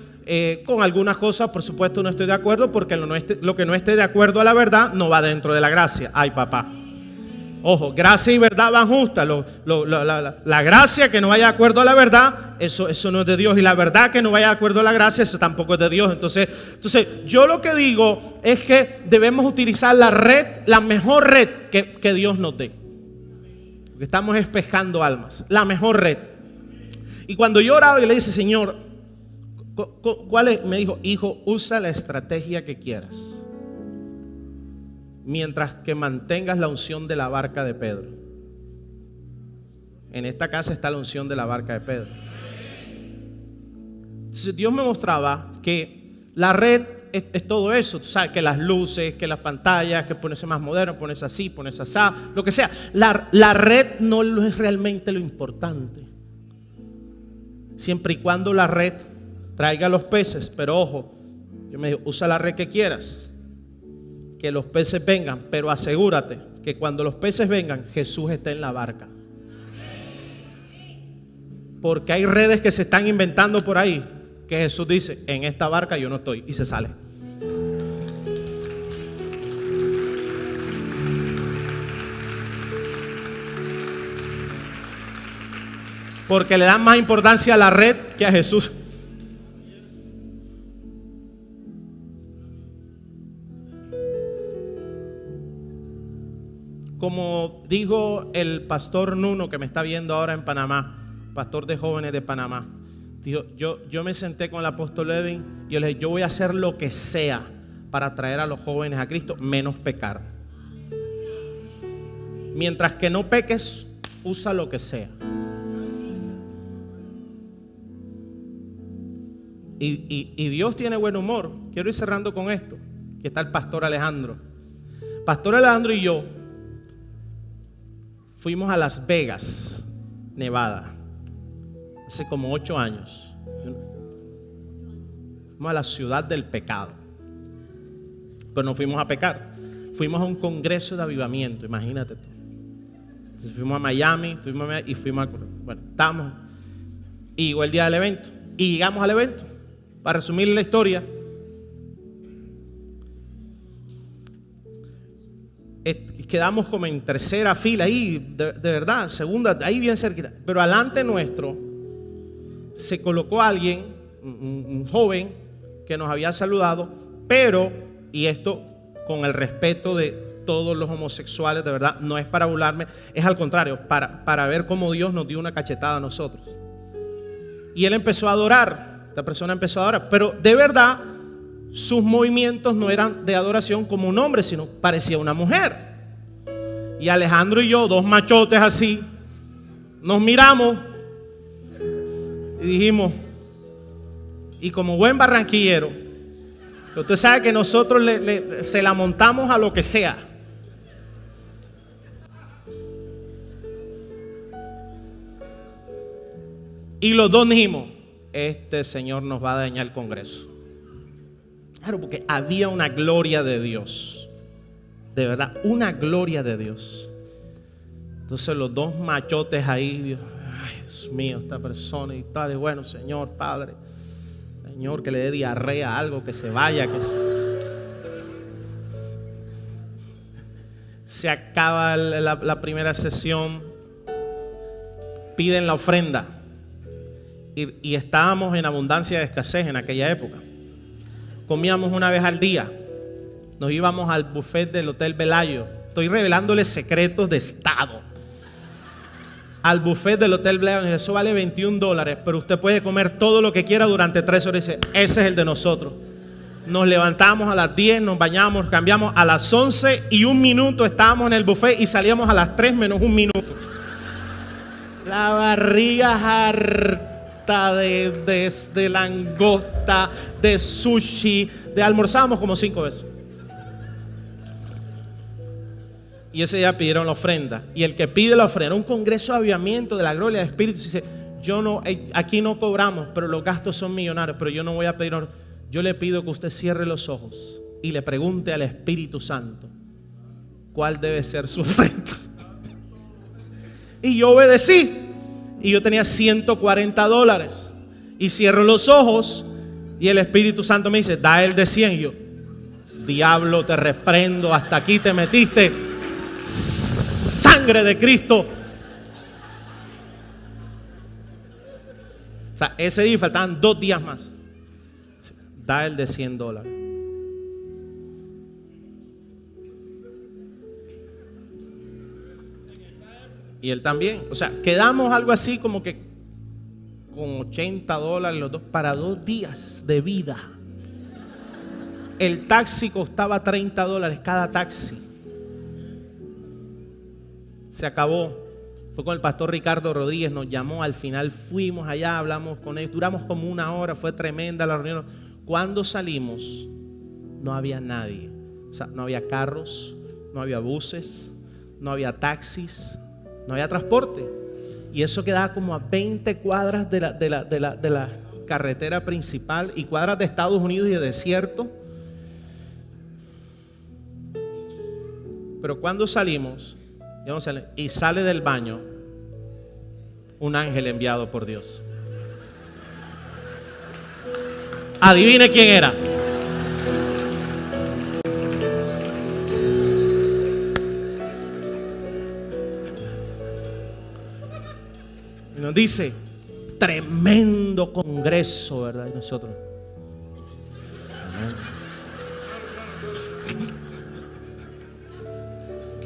A: Con algunas cosas, por supuesto, no estoy de acuerdo, porque lo que no esté de acuerdo a la verdad no va dentro de la gracia. Ay, papá. Ojo, gracia y verdad van justas. La gracia que no vaya de acuerdo a la verdad, eso no es de Dios. Y la verdad que no vaya de acuerdo a la gracia, eso tampoco es de Dios. Entonces yo lo que digo es que debemos utilizar la red, la mejor red que Dios nos dé. Porque estamos pescando almas, la mejor red. Y cuando yo oraba y le dije, Señor, ¿cuál es? Me dijo, hijo, usa la estrategia que quieras, mientras que mantengas la unción de la barca de Pedro. En esta casa está la unción de la barca de Pedro. Entonces Dios me mostraba que la red es todo eso. Tú sabes, que las luces, que las pantallas, que ponerse más moderno, ponerse así, ponerse así, lo que sea. La red no es realmente lo importante, siempre y cuando la red traiga los peces. Pero ojo, yo me digo, usa la red que quieras, que los peces vengan, pero asegúrate que cuando los peces vengan, Jesús esté en la barca. Porque hay redes que se están inventando por ahí, que Jesús dice, en esta barca yo no estoy, y se sale. Porque le dan más importancia a la red que a Jesús. Como dijo el pastor Nuno, que me está viendo ahora en Panamá, pastor de jóvenes de Panamá, dijo, yo me senté con el apóstol Levin y yo le dije, yo voy a hacer lo que sea para traer a los jóvenes a Cristo, menos pecar. Mientras que no peques, usa lo que sea. Y Dios tiene buen humor. Quiero ir cerrando con esto. Aquí está el pastor Alejandro. Pastor Alejandro y yo fuimos a Las Vegas, Nevada, hace como 8 años. Fuimos a la ciudad del pecado. Pero no fuimos a pecar. Fuimos a un congreso de avivamiento, imagínate tú. Entonces fuimos a Miami, y fuimos a... Bueno, estábamos. Y llegó el día del evento. Y llegamos al evento. Para resumir la historia, quedamos como en tercera fila ahí, de verdad, segunda, ahí bien cerquita. Pero alante nuestro se colocó alguien, un joven que nos había saludado, pero, y esto con el respeto de todos los homosexuales, de verdad, no es para burlarme, es al contrario, para ver cómo Dios nos dio una cachetada a nosotros. Y él empezó a adorar. Esta persona empezó a adorar, pero de verdad sus movimientos no eran de adoración como un hombre, sino parecía una mujer. Y Alejandro y yo, dos machotes así, nos miramos y dijimos, y como buen barranquillero, usted sabe que nosotros se la montamos a lo que sea. Y los dos dijimos, este señor nos va a dañar el congreso. Claro, porque había una gloria de Dios. De verdad, una gloria de Dios. Entonces los dos machotes ahí, Dios, ay, Dios mío, esta persona y tal. Y bueno, Señor, Padre, Señor, que le dé diarrea, algo, que se vaya, se acaba la primera sesión, piden la ofrenda. Y estábamos en abundancia de escasez en aquella época. Comíamos una vez al día. Nos íbamos al buffet del Hotel Velayo. Estoy revelándoles secretos de Estado. Al buffet del Hotel Velayo. Eso vale $21, pero usted puede comer todo lo que quiera durante 3 horas. Y dice, ese es el de nosotros. Nos levantamos a las 10, nos bañamos, cambiamos. A las 11:01 estábamos en el buffet y salíamos a las 3 menos 1 minuto. La barriga harta de langosta, de sushi, almorzábamos como 5 veces. Y ese día pidieron la ofrenda. Y el que pide la ofrenda, un congreso de avivamiento de la gloria del Espíritu, dice, yo no, aquí no cobramos, pero los gastos son millonarios, pero yo no voy a pedir. Yo le pido que usted cierre los ojos y le pregunte al Espíritu Santo cuál debe ser su ofrenda. Y yo obedecí. Y yo tenía $140. Y cierro los ojos y el Espíritu Santo me dice, da el de 100. Y yo, diablo, te reprendo, hasta aquí te metiste. sangre de Cristo. O sea, ese día faltaban 2 días más. Da el de $100. Y él también. O sea, quedamos algo así como que con $80 los dos para 2 días de vida. El taxi costaba $30 cada taxi. Se acabó. Fue con el pastor Ricardo Rodríguez, nos llamó. Al final fuimos allá, hablamos con él. Duramos como 1 hora, fue tremenda la reunión. Cuando salimos, no había nadie. O sea, no había carros, no había buses, no había taxis, no había transporte. Y eso quedaba como a 20 cuadras de la carretera principal y cuadras de Estados Unidos y de desierto. Pero cuando salimos, y sale del baño un ángel enviado por Dios. Adivine quién era. Y nos dice, tremendo congreso, ¿verdad? Y nosotros,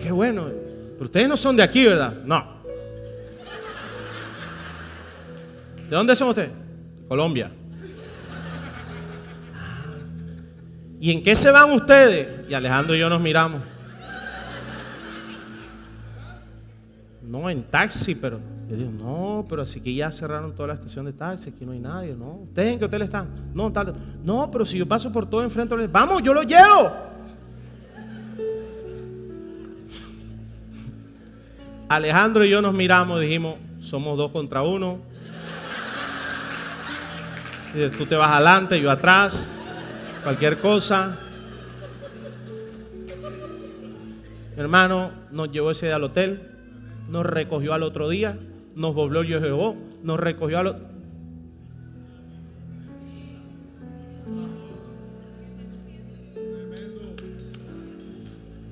A: qué bueno. Pero ustedes no son de aquí, ¿verdad? No. ¿De dónde son ustedes? Colombia. ¿Y en qué se van ustedes? Y Alejandro y yo nos miramos. No, en taxi, pero yo digo, no, pero así que ya cerraron toda la estación de taxi, aquí no hay nadie, ¿no? ¿Ustedes en qué hotel están? No, tal. No, pero si yo paso por todo enfrente, vamos, yo lo llevo. Alejandro y yo nos miramos y dijimos, somos 2 contra 1. Tú te vas adelante, yo atrás, cualquier cosa. Mi hermano nos llevó ese día al hotel, nos recogió al otro día, nos volvió y llevó, nos recogió al otro.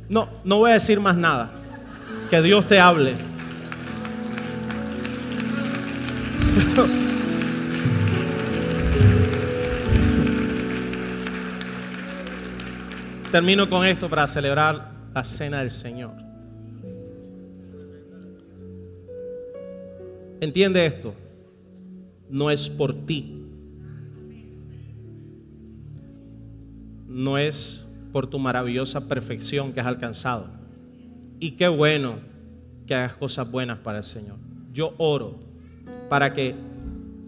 A: No voy a decir más nada. Que Dios te hable. Termino con esto para celebrar la cena del Señor. Entiende esto. No es por ti. No es por tu maravillosa perfección que has alcanzado. Y qué bueno que hagas cosas buenas para el Señor. Yo oro para que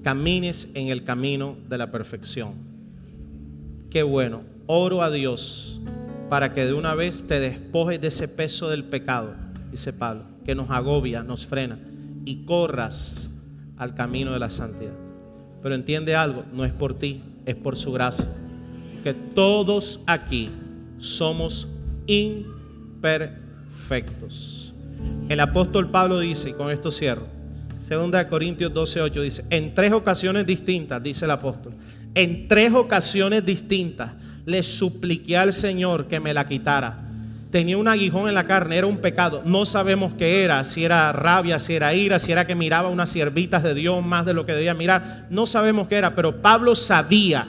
A: camines en el camino de la perfección. Qué bueno. Oro a Dios para que de una vez te despojes de ese peso del pecado, dice Pablo, que nos agobia, nos frena, y corras al camino de la santidad. Pero entiende algo, no es por ti, es por su gracia. Que todos aquí somos imperfectos. El apóstol Pablo dice, y con esto cierro, 2 Corintios 12:8 dice, en 3 ocasiones distintas, dice el apóstol, en 3 ocasiones distintas le supliqué al Señor que me la quitara. Tenía un aguijón en la carne, era un pecado. No sabemos qué era, si era rabia, si era ira, si era que miraba unas siervitas de Dios más de lo que debía mirar. No sabemos qué era, pero Pablo sabía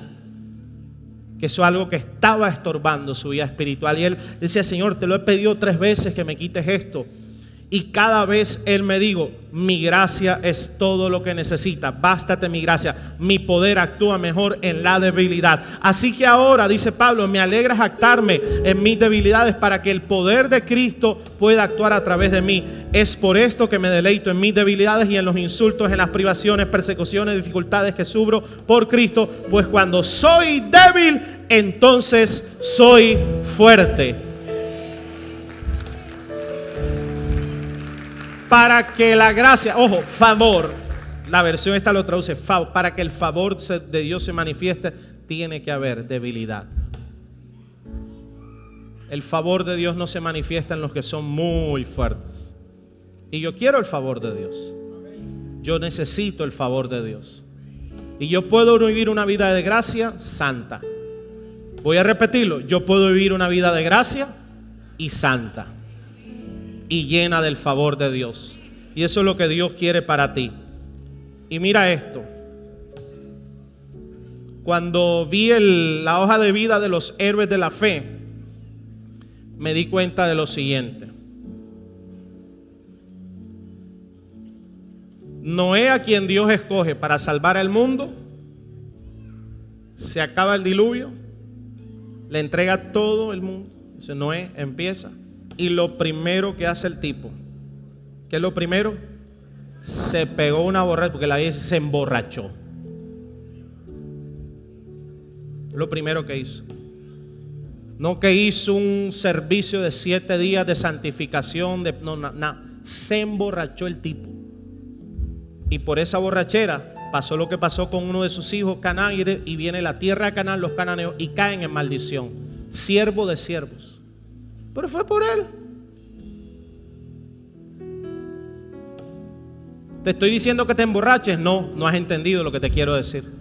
A: que eso es algo que estaba estorbando su vida espiritual. Y él decía, Señor, te lo he pedido 3 veces que me quites esto. Y cada vez él me dijo, mi gracia es todo lo que necesitas, bástate mi gracia, mi poder actúa mejor en la debilidad. Así que ahora, dice Pablo, me alegra jactarme en mis debilidades para que el poder de Cristo pueda actuar a través de mí. Es por esto que me deleito en mis debilidades y en los insultos, en las privaciones, persecuciones, dificultades que sufro por Cristo, pues cuando soy débil, entonces soy fuerte. Para que la gracia, ojo, favor, la versión esta lo traduce, para que el favor de Dios se manifieste, tiene que haber debilidad. El favor de Dios no se manifiesta en los que son muy fuertes. Y yo quiero el favor de Dios. Yo necesito el favor de Dios. Y yo puedo vivir una vida de gracia santa. Voy a repetirlo, yo puedo vivir una vida de gracia y santa. y llena del favor de Dios. Y eso es lo que Dios quiere para ti. Y mira esto. Cuando vi la hoja de vida de los héroes de la fe, me di cuenta de lo siguiente. Noé, a quien Dios escoge para salvar al mundo, se acaba el diluvio, le entrega todo el mundo. Dice Noé, empieza. Y lo primero que hace el tipo, ¿qué es lo primero? Se pegó una borrachera, porque la Biblia dice se emborrachó. Lo primero que hizo. No que hizo un servicio de 7 días de santificación, no, se emborrachó el tipo. Y por esa borrachera pasó lo que pasó con uno de sus hijos, Canaán, y viene la tierra de Canaán, los cananeos, y caen en maldición. Siervo de siervos. Pero fue por él. ¿Te estoy diciendo que te emborraches? No, no has entendido lo que te quiero decir.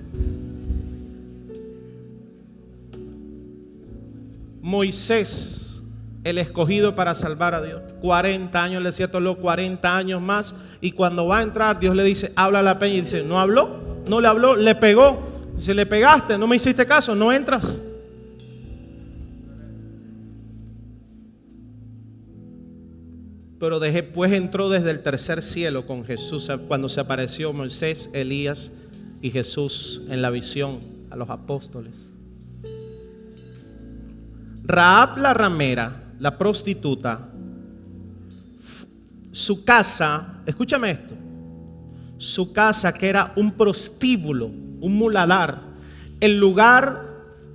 A: Moisés, el escogido para salvar a Dios, 40 años, el desierto, los 40 años más, y cuando va a entrar, Dios le dice, habla a la peña, y dice, no habló, no le habló, le pegó. Dice, le pegaste, no me hiciste caso, no entras. Pero después entró desde el tercer cielo con Jesús, cuando se apareció Moisés, Elías y Jesús en la visión a los apóstoles. Rahab la ramera, la prostituta, su casa, escúchame esto, su casa, que era un prostíbulo, un muladar, el lugar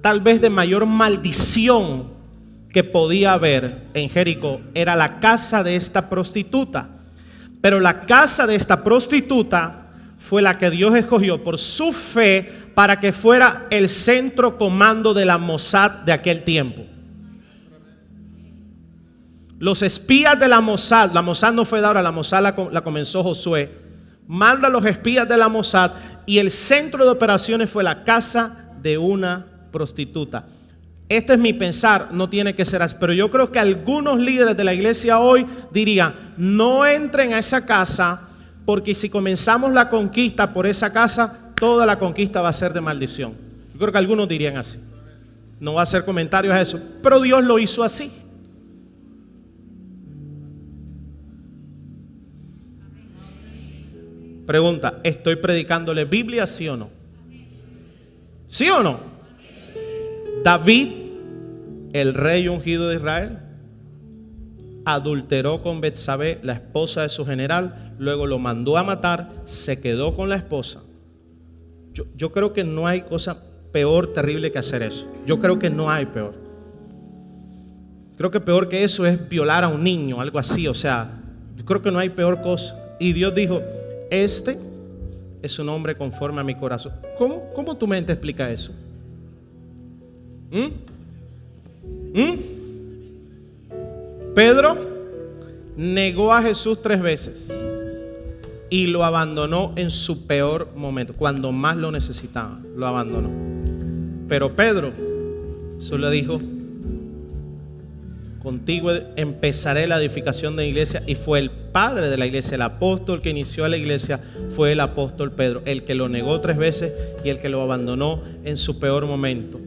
A: tal vez de mayor maldición que podía haber en Jericó, era la casa de esta prostituta. Pero la casa de esta prostituta fue la que Dios escogió por su fe para que fuera el centro comando de la Mossad de aquel tiempo. Los espías de la Mossad no fue de ahora, la Mossad la comenzó Josué, manda a los espías de la Mossad y el centro de operaciones fue la casa de una prostituta. Este es mi pensar, no tiene que ser así, pero yo creo que algunos líderes de la iglesia hoy dirían, no entren a esa casa, porque si comenzamos la conquista por esa casa, toda la conquista va a ser de maldición. Yo creo que algunos dirían así. No voy a hacer comentarios a eso, pero Dios lo hizo así. Pregunta, ¿estoy predicándole Biblia, sí o no? ¿Sí o no? David, el rey ungido de Israel, adulteró con Betsabé, la esposa de su general, luego lo mandó a matar, se quedó con la esposa. Yo creo que no hay cosa peor, terrible que hacer eso. Yo creo que no hay peor. Creo que peor que eso es violar a un niño, algo así. O sea, yo creo que no hay peor cosa. Y Dios dijo, este es un hombre conforme a mi corazón. ¿Cómo tu mente explica eso? Pedro negó a Jesús 3 veces y lo abandonó en su peor momento, cuando más lo necesitaba, lo abandonó. Pero Pedro solo le dijo, contigo empezaré la edificación de la iglesia, y fue el padre de la iglesia, el apóstol que inició la iglesia fue el apóstol Pedro, el que lo negó 3 veces y el que lo abandonó en su peor momento.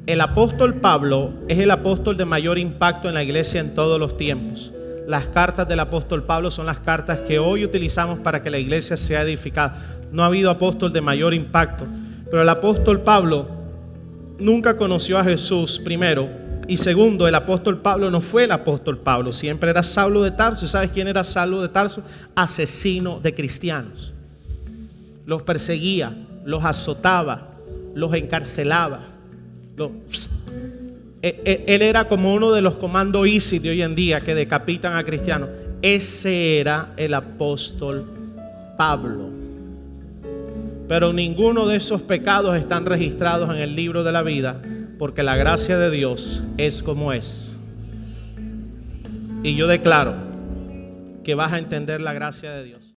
A: El apóstol Pablo es el apóstol de mayor impacto en la iglesia en todos los tiempos. Las cartas del apóstol Pablo son las cartas que hoy utilizamos para que la iglesia sea edificada. No ha habido apóstol de mayor impacto, pero el apóstol Pablo nunca conoció a Jesús, primero. Y segundo, el apóstol Pablo no fue el apóstol Pablo, siempre era Saulo de Tarso. ¿Sabes quién era Saulo de Tarso? Asesino de cristianos. Los perseguía, los azotaba, los encarcelaba. Él era como uno de los comandos ISIS de hoy en día que decapitan a cristianos. Ese era el apóstol Pablo. Pero ninguno de esos pecados están registrados en el libro de la vida, porque la gracia de Dios es como es. Y yo declaro que vas a entender la gracia de Dios.